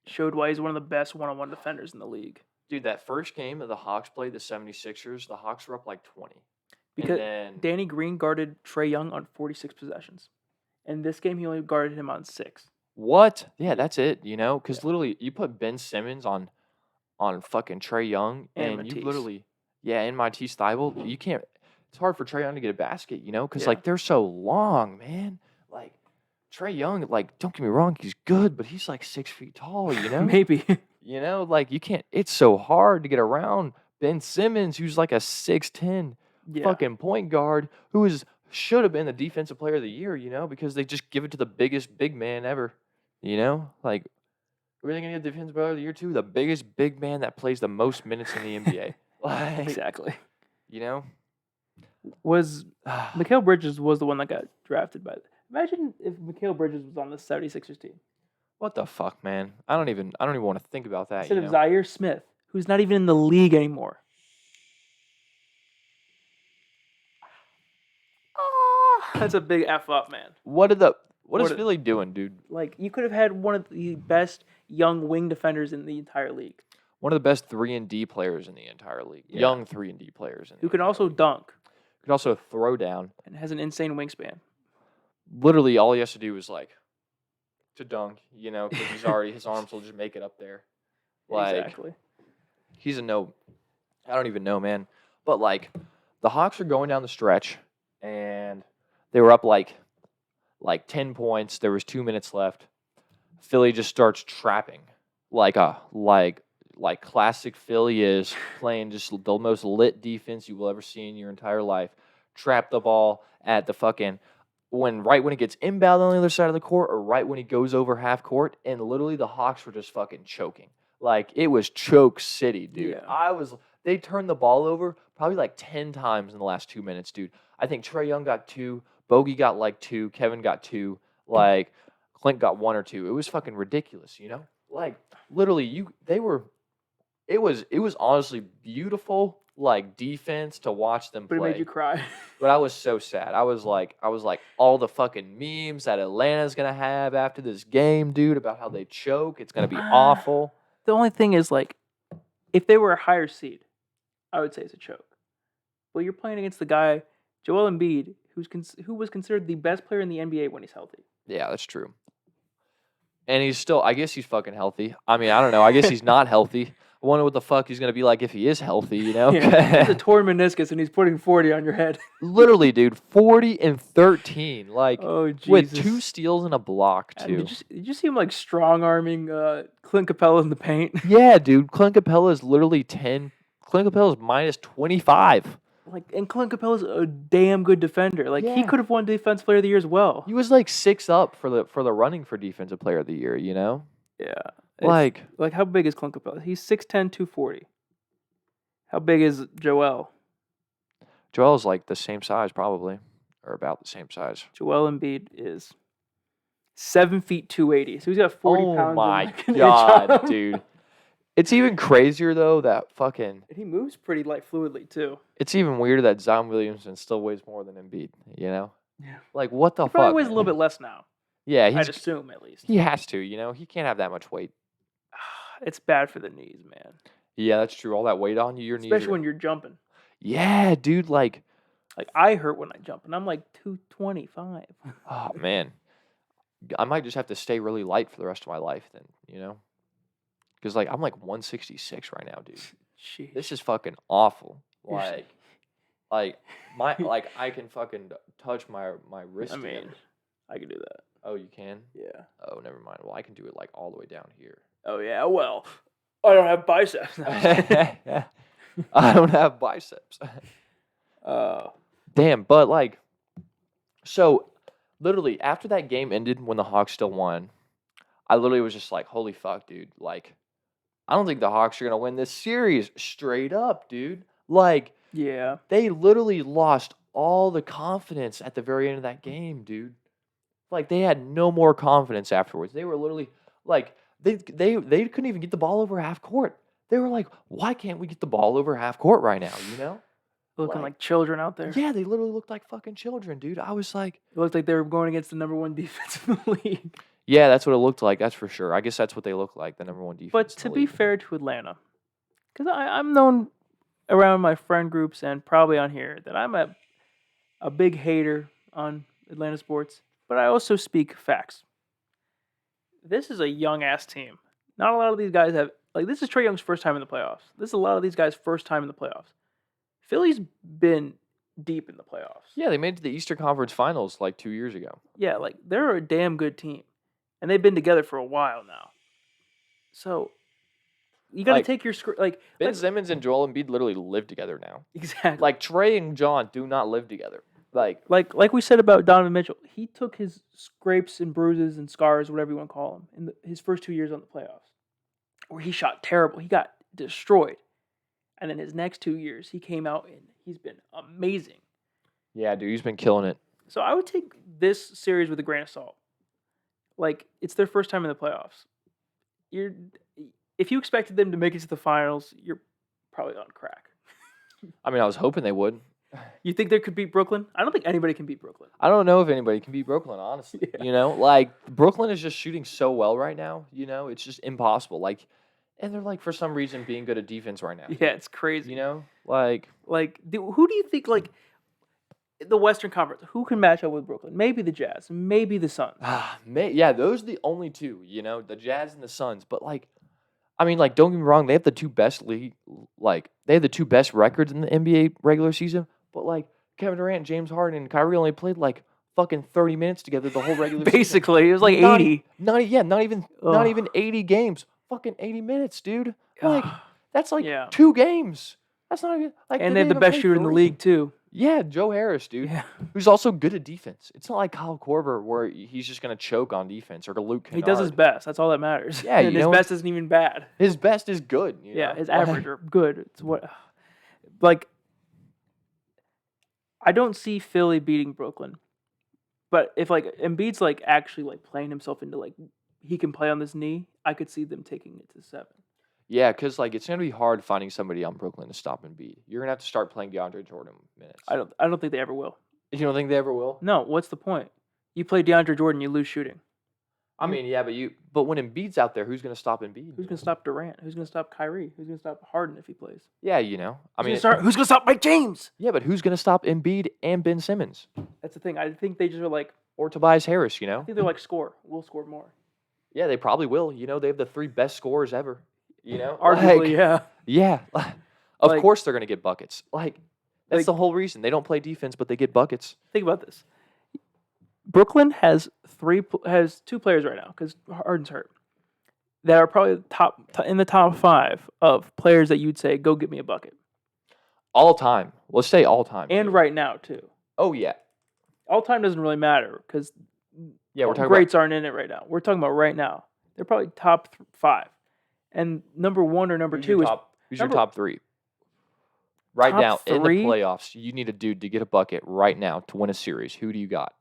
showed why he's one of the best one-on-one defenders in the league. Dude, that first game that the Hawks played, the 76ers, the Hawks were up like 20. Because Danny Green guarded Trae Young on 46 possessions. In this game, he only guarded him on 6. What? Yeah, that's it, because literally you put Ben Simmons on fucking Trae Young, and Matisse. You literally, and Matisse Thybulle, you can't, it's hard for Trae Young to get a basket, because like they're so long, man. Like Trae Young, like don't get me wrong, he's good, but he's like 6 feet tall, Maybe. Like you can't, it's so hard to get around Ben Simmons, who's like a 6'10" fucking point guard, who should have been the defensive player of the year, because they just give it to the biggest big man ever, like we're going to get defensive player of the year too, the biggest big man that plays the most minutes in the NBA. Like, exactly. Was Mikal Bridges was the one that got drafted by. Imagine if Mikal Bridges was on the 76ers team. What the fuck, man? I don't even want to think about that. Instead of Zaire Smith, who's not even in the league anymore. That's a big F up, man. What is Philly doing, dude? Like, you could have had one of the best young wing defenders in the entire league. One of the best 3-and-D players in the entire league. Yeah. Young 3-and-D players. Who can also dunk. Could also throw down. And has an insane wingspan. Literally, all he has to do is to dunk, because he's already, his arms will just make it up there. Exactly. He's I don't even know, man. But the Hawks are going down the stretch, and they were up 10 points. There was 2 minutes left. Philly just starts trapping, like classic Philly is, playing just the most lit defense you will ever see in your entire life. Trap the ball at the fucking right when it gets inbound on the other side of the court, or right when he goes over half court, and literally the Hawks were just fucking choking. It was choke city, dude. Yeah. They turned the ball over probably 10 times in the last 2 minutes, dude. I think Trae Young got 2, Bogey got 2, Kevin got 2, Clint got 1 or 2. It was fucking ridiculous, literally it was honestly beautiful defense to watch them play. But it made you cry. But I was so sad. I was like all the fucking memes that Atlanta's gonna have after this game, dude, about how they choke. It's gonna be awful. The only thing is if they were a higher seed, I would say it's a choke. But you're playing against the guy, Joel Embiid, who was considered the best player in the NBA when he's healthy. Yeah, that's true. And he's still, I guess he's fucking healthy. I mean, I don't know. I guess he's not healthy. I wonder what the fuck he's going to be like if he is healthy, Yeah, he's a torn meniscus and he's putting 40 on your head. Literally, dude, 40 and 13. Oh, Jesus. With 2 steals and a block, too. Did you see him strong-arming Clint Capella in the paint? Yeah, dude. Clint Capella is literally 10. Clint Capella is minus 25. And Clint Capella's a damn good defender. He could have won Defensive Player of the Year as well. He was 6 up for the running for Defensive Player of the Year, Yeah. How big is Clint Capella? He's 6'10", 240. How big is Joel? Joel's the same size, probably, or about the same size. Joel Embiid is 7 feet 280. So he's got 40 pounds. Oh my god, dude! It's even crazier though that fucking. And he moves pretty fluidly too. It's even weirder that Zion Williamson still weighs more than Embiid. Yeah. What the fuck? He probably weighs a little bit less now. Yeah, I'd assume at least. He has to. He can't have that much weight. It's bad for the knees, man. Yeah, that's true. All that weight on you, your knees. Especially when you're jumping. Yeah, dude. I hurt when I jump, and I'm 225. Oh man, I might just have to stay really light for the rest of my life then. Because I'm 166 right now, dude. Jeez. This is fucking awful. I can fucking touch my wrist. I mean, I can do that. Oh, you can? Yeah. Oh, never mind. Well, I can do it all the way down here. Oh yeah. Well, I don't have biceps. I don't have biceps. Damn, but so literally after that game ended when the Hawks still won, I literally was just holy fuck, dude. I don't think the Hawks are going to win this series straight up, dude. Yeah. They literally lost all the confidence at the very end of that game, dude. They had no more confidence afterwards. They were literally they couldn't even get the ball over half court. They were why can't we get the ball over half court right now, Looking like children out there. Yeah, they literally looked like fucking children, dude. I was It looked like they were going against the number 1 defense in the league. Yeah, that's what it looked like. That's for sure. I guess that's what they look like, the number 1 defense. But to be fair to Atlanta, because I'm known around my friend groups and probably on here that I'm a big hater on Atlanta sports, but I also speak facts. This is a young-ass team. Not a lot of these guys have... this is Trae Young's first time in the playoffs. This is a lot of these guys' first time in the playoffs. Philly's been deep in the playoffs. Yeah, they made it to the Eastern Conference Finals 2 years ago. Yeah, they're a damn good team. And they've been together for a while now. So, you got to take your... Ben Simmons and Joel Embiid literally live together now. Exactly. Trae and John do not live together. Like we said about Donovan Mitchell, he took his scrapes and bruises and scars, whatever you want to call them, in his first 2 years on the playoffs, where he shot terrible. He got destroyed. And then his next 2 years, he came out and he's been amazing. Yeah, dude, he's been killing it. So I would take this series with a grain of salt. It's their first time in the playoffs. If you expected them to make it to the finals, you're probably on crack. I mean, I was hoping they would. You think they could beat Brooklyn? I don't think anybody can beat Brooklyn. I don't know if anybody can beat Brooklyn, honestly. Yeah. You know, like Brooklyn is just shooting so well right now. You know, it's just impossible. Like, and they're like for some reason being good at defense right now. Yeah, it's crazy. You know, like who do you think like the Western Conference? Who can match up with Brooklyn? Maybe the Jazz, maybe the Suns. yeah, those are the only two. You know, the Jazz and the Suns. But like, I mean, like, don't get me wrong, they have the two best they have the two best records in the NBA regular season. But like Kevin Durant, James Harden, and Kyrie only played like fucking 30 minutes together the whole regular season. Basically, it was like 80. Not even 80 games. Fucking 80 minutes, dude. Like that's like 2 games. That's not even like. And they have the best shooter in the league too. Yeah, Joe Harris, dude. Yeah. Who's also good at defense. It's not like Kyle Korver where he's just gonna choke on defense or to Luke Kennard. He does his best. That's all that matters. Yeah, and his best isn't even bad. His best is good. You know? His average are good. It's what, like, I don't see Philly beating Brooklyn, but if like Embiid's like actually like playing himself into like he can play on this knee, I could see them taking it to 7. Yeah, because like it's gonna be hard finding somebody on Brooklyn to stop Embiid. You're gonna have to start playing DeAndre Jordan minutes. I don't think they ever will. You don't think they ever will? No. What's the point? You play DeAndre Jordan, you lose shooting. I mean, yeah, but when Embiid's out there, who's gonna stop Embiid? Who's gonna stop Durant? Who's gonna stop Kyrie? Who's gonna stop Harden if he plays? Yeah, you know. Who's gonna stop Mike James? Yeah, but who's gonna stop Embiid and Ben Simmons? That's the thing. I think they just are like, or Tobias Harris. You know. I think they're like we'll score more. Yeah, they probably will. You know, they have the 3 best scorers ever. You know, arguably, yeah. Yeah, of course they're gonna get buckets. That's the whole reason they don't play defense, but they get buckets. Think about this. Brooklyn has 2 players right now because Harden's hurt that are probably in the top 5 of players that you'd say go get me a bucket. All time. Let's say all time. And right now too. Oh yeah. All time doesn't really matter because we're talking greats aren't in it right now. We're talking about right now. They're probably top 5. And number 1 or number 2 who's your top 3? Right top now 3? in the playoffs, you need a dude to get a bucket right now to win a series. Who do you got?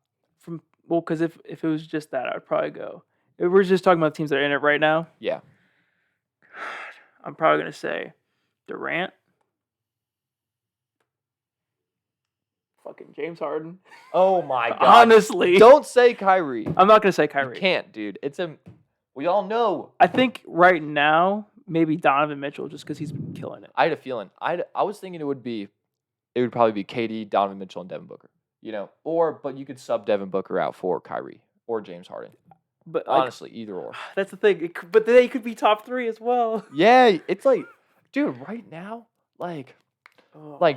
Because if it was just that, I'd probably go. If we're just talking about teams that are in it right now, yeah, I'm probably gonna say Durant, fucking James Harden. Oh my god! Honestly, don't say Kyrie. I'm not gonna say Kyrie. You can't, dude. We all know. I think right now maybe Donovan Mitchell, just because he's been killing it. I had a feeling. I was thinking it would probably be KD, Donovan Mitchell, and Devin Booker. You know, but you could sub Devin Booker out for Kyrie or James Harden. But honestly, either or. That's the thing. But they could be top 3 as well. Yeah, it's like, dude, right now, like,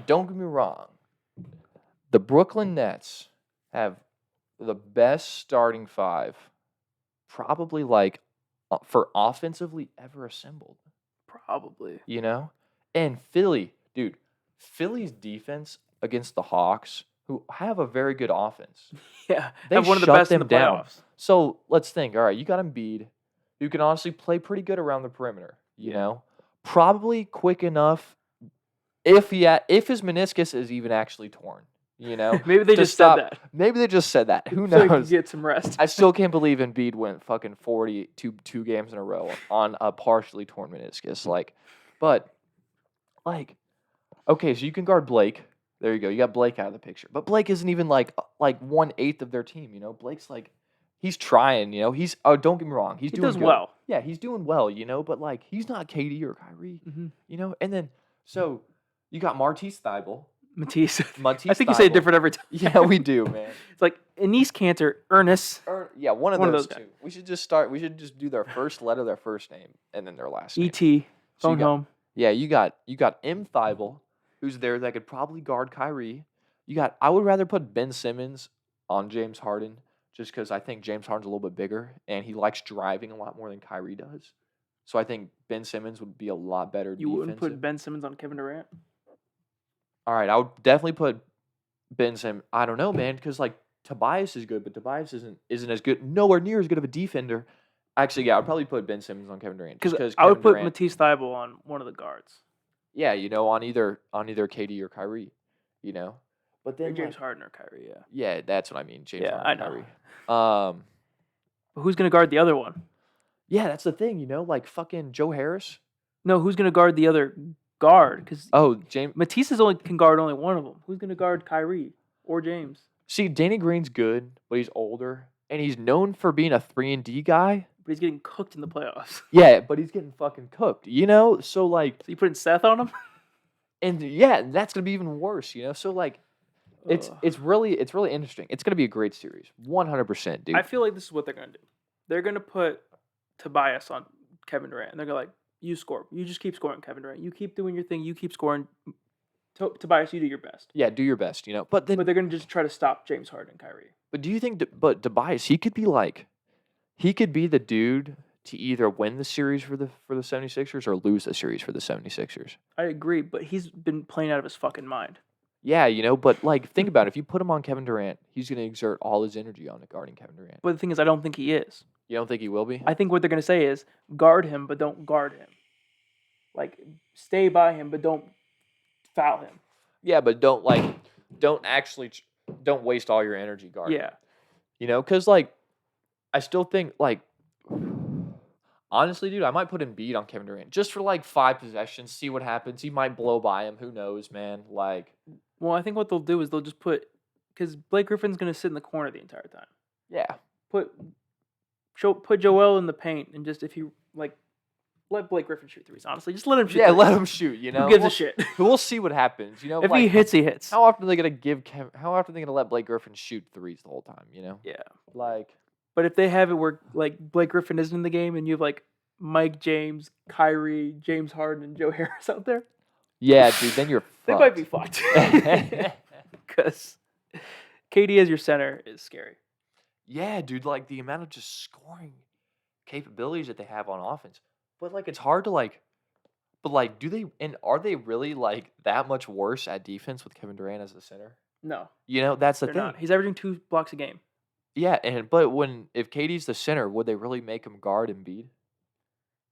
don't get me wrong. The Brooklyn Nets have the best starting 5, probably like for offensively ever assembled. Probably. You know, and Philly's defense against the Hawks, who have a very good offense. Yeah, they have one of the best in the down. playoffs. So let's think. All right, you got Embiid, who can honestly play pretty good around the perimeter. You know, probably quick enough. If his meniscus is even actually torn, you know, maybe they just said that. Maybe they just said that. Who so knows? He can get some rest. I still can't believe Embiid went fucking 40 two games in a row on a partially torn meniscus. Okay, so you can guard Blake. There you go. You got Blake out of the picture. But Blake isn't even like 1/8 of their team, you know? Blake's like, he's trying, you know? Don't get me wrong. He doing does good. well. Yeah, he's doing well, you know? But like, he's not KD or Kyrie, you know? And then, so you got Matisse Thybulle. Matisse. I think you say it different every time. Yeah, we do, man. It's like Enes Kanter, Ernest. Yeah, one of those 2. Guys. We should just do their first letter, their first name, and then their last name. E.T. Phone home. Yeah, you got M. Thybulle, who's there that could probably guard Kyrie. I would rather put Ben Simmons on James Harden just because I think James Harden's a little bit bigger and he likes driving a lot more than Kyrie does. So I think Ben Simmons would be a lot better. You wouldn't put Ben Simmons on Kevin Durant? All right, I would definitely put Ben Simmons. I don't know, man, because like Tobias is good, but Tobias isn't as good, nowhere near as good of a defender. Actually, yeah, I'd probably put Ben Simmons on Kevin Durant because I would put Matisse Thybulle on one of the guards. Yeah, you know, on either KD or Kyrie, you know. But then James Harden or Kyrie, yeah. Yeah, that's what I mean. James Harden, I know. Kyrie. But who's gonna guard the other one? Yeah, that's the thing, you know, like fucking Joe Harris. No, who's gonna guard the other guard because James. Matisse can guard only one of them. Who's gonna guard Kyrie or James? See, Danny Green's good, but he's older, and he's known for being a 3-and-D guy. But he's getting cooked in the playoffs. Yeah, but he's getting fucking cooked, So, like... So you putting Seth on him? And, yeah, that's going to be even worse, So, like, it's really interesting. It's going to be a great series. 100%, dude. I feel like this is what they're going to do. They're going to put Tobias on Kevin Durant, and they're going to, like, you score. You just keep scoring, Kevin Durant. You keep doing your thing. You keep scoring. Tobias, you do your best. Yeah, do your best, But they're going to just try to stop James Harden and Kyrie. But do you think but Tobias, he could be the dude to either win the series for the 76ers or lose the series for the 76ers? I agree, but he's been playing out of his fucking mind. Yeah, but like think about it. If you put him on Kevin Durant, he's going to exert all his energy on guarding Kevin Durant. But the thing is, I don't think he is. You don't think he will be? I think what they're going to say is guard him, but don't guard him. Like, stay by him, but don't foul him. Yeah, but don't waste all your energy guarding. Yeah. Because, like, I still think, like, honestly, dude, I might put Embiid on Kevin Durant just for, like, 5 possessions, see what happens. He might blow by him. Who knows, man? Like... Well, I think what they'll do is they'll just put... Because Blake Griffin's going to sit in the corner the entire time. Yeah. Put Joel in the paint and just, if you, like... Let Blake Griffin shoot threes, honestly. Just let him shoot threes. Let him shoot, Who gives a shit? We'll see what happens, If he hits, he hits. How often are they going to let Blake Griffin shoot threes the whole time, Yeah. Like... But if they have it where, like, Blake Griffin isn't in the game and you have, like, Mike James, Kyrie, James Harden, and Joe Harris out there... Yeah, dude, then you're fucked. They might be fucked. Because KD as your center is scary. Yeah, dude, like, the amount of just scoring capabilities that they have on offense. But, like, it's hard to, like... But, like, are they really, like, that much worse at defense with Kevin Durant as the center? No. That's the they're thing. Not. He's averaging 2 blocks a game. Yeah, but if KD's the center, would they really make him guard Embiid?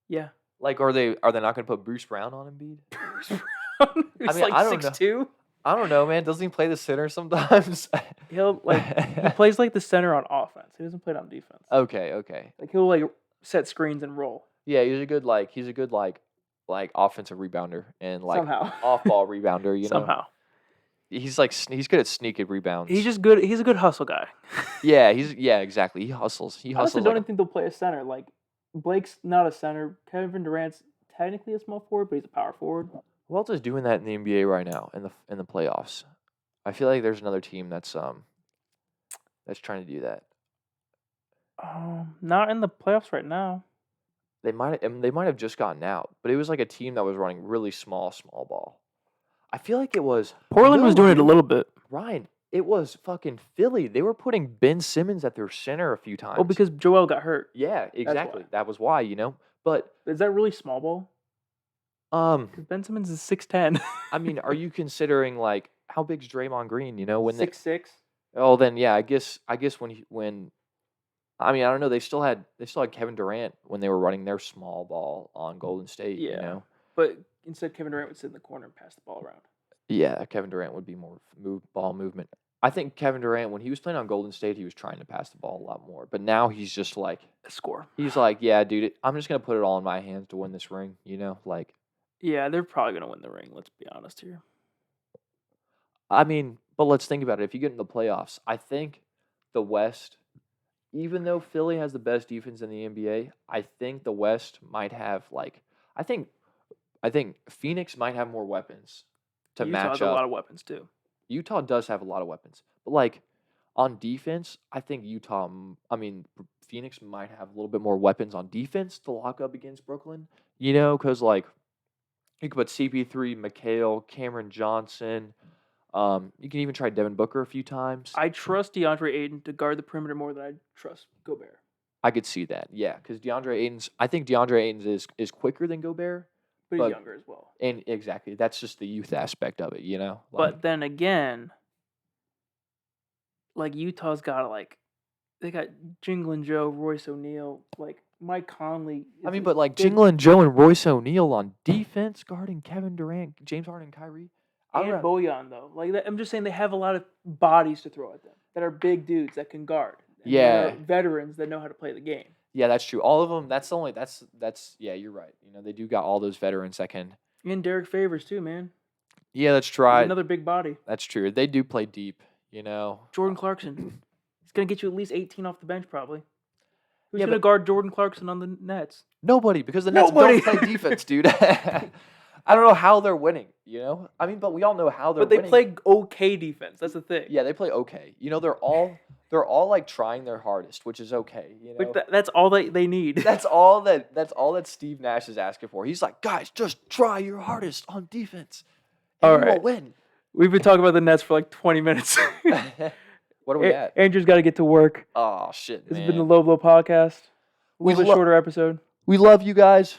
Yeah. Like, are they not going to put Bruce Brown on Embiid? Bruce Brown? Who's like 6'2"? I don't know, man. Doesn't he play the center sometimes? He plays like the center on offense. He doesn't play it on defense. Okay. Like, he'll, like, set screens and roll. Yeah, he's a good offensive rebounder and, like, somehow off-ball rebounder, Somehow. He's good at sneaking rebounds. He's just good. He's a good hustle guy. Yeah, exactly. He hustles. I honestly don't even think they'll play a center. Like, Blake's not a center. Kevin Durant's technically a small forward, but he's a power forward. Who else is doing that in the NBA right now in the playoffs? I feel like there's another team that's trying to do that. Not in the playoffs right now. They might have just gotten out, but it was like a team that was running really small ball. I feel like it was Portland was doing it a little bit. Ryan, it was fucking Philly. They were putting Ben Simmons at their center a few times. Oh, because Joel got hurt. Yeah, exactly. That was why, But is that really small ball? Because Ben Simmons is 6'10". I mean, are you considering, like, how big's Draymond Green? When 6'6". Oh, then yeah, I guess when I mean, I don't know. They still had Kevin Durant when they were running their small ball on Golden State. Yeah. But instead, Kevin Durant would sit in the corner and pass the ball around. Yeah, Kevin Durant would be more ball movement. I think Kevin Durant, when he was playing on Golden State, he was trying to pass the ball a lot more. But now he's just like a score. He's like, yeah, dude, I'm just gonna put it all in my hands to win this ring. Like. Yeah, they're probably gonna win the ring. Let's be honest here. I mean, but let's think about it. If you get in the playoffs, I think the West, even though Philly has the best defense in the NBA, I think the West might have I think Phoenix might have more weapons to Utah match up. has a lot of weapons too. Utah does have a lot of weapons, but on defense, I think Phoenix might have a little bit more weapons on defense to lock up against Brooklyn. Because you could put CP3, McHale, Cameron Johnson. You can even try Devin Booker a few times. I trust DeAndre Ayton to guard the perimeter more than I trust Gobert. I could see that, yeah, because I think DeAndre Ayton is quicker than Gobert. But he's younger as well. And exactly, that's just the youth aspect of it, But then again, Utah's got they got Jingle Joe, Royce O'Neal, Mike Conley. I mean, but Jingle Joe and Royce O'Neal on defense guarding Kevin Durant, James Harden, and Kyrie. And Bojan, though. I'm just saying they have a lot of bodies to throw at them that are big dudes that can guard. Yeah. Veterans that know how to play the game. Yeah, that's true. All of them, that's yeah, you're right. They do got all those veterans that can. And Derek Favors too, man. Yeah, that's He's true. another big body. That's true. They do play deep, you know. Jordan Clarkson. He's gonna get you at least 18 off the bench, probably. Who's Yeah, gonna but guard Jordan Clarkson on the Nets? nobody, because the Nets Nobody. don't play defense, dude. I don't know how they're winning, you know? I mean, but we all know how they're But they winning. play okay defense. That's the thing. Yeah, they play okay. You know, they're all like trying their hardest, which is okay, you know. But that's all they need. That's all that Steve Nash is asking for. He's like, guys, just try your hardest on defense, and All we right. will win. We've been talking about the Nets for like 20 minutes. What are we at? Andrew's got to get to work. Oh shit, This man. has been the Low Blow Podcast. A little bit shorter episode. We love you guys.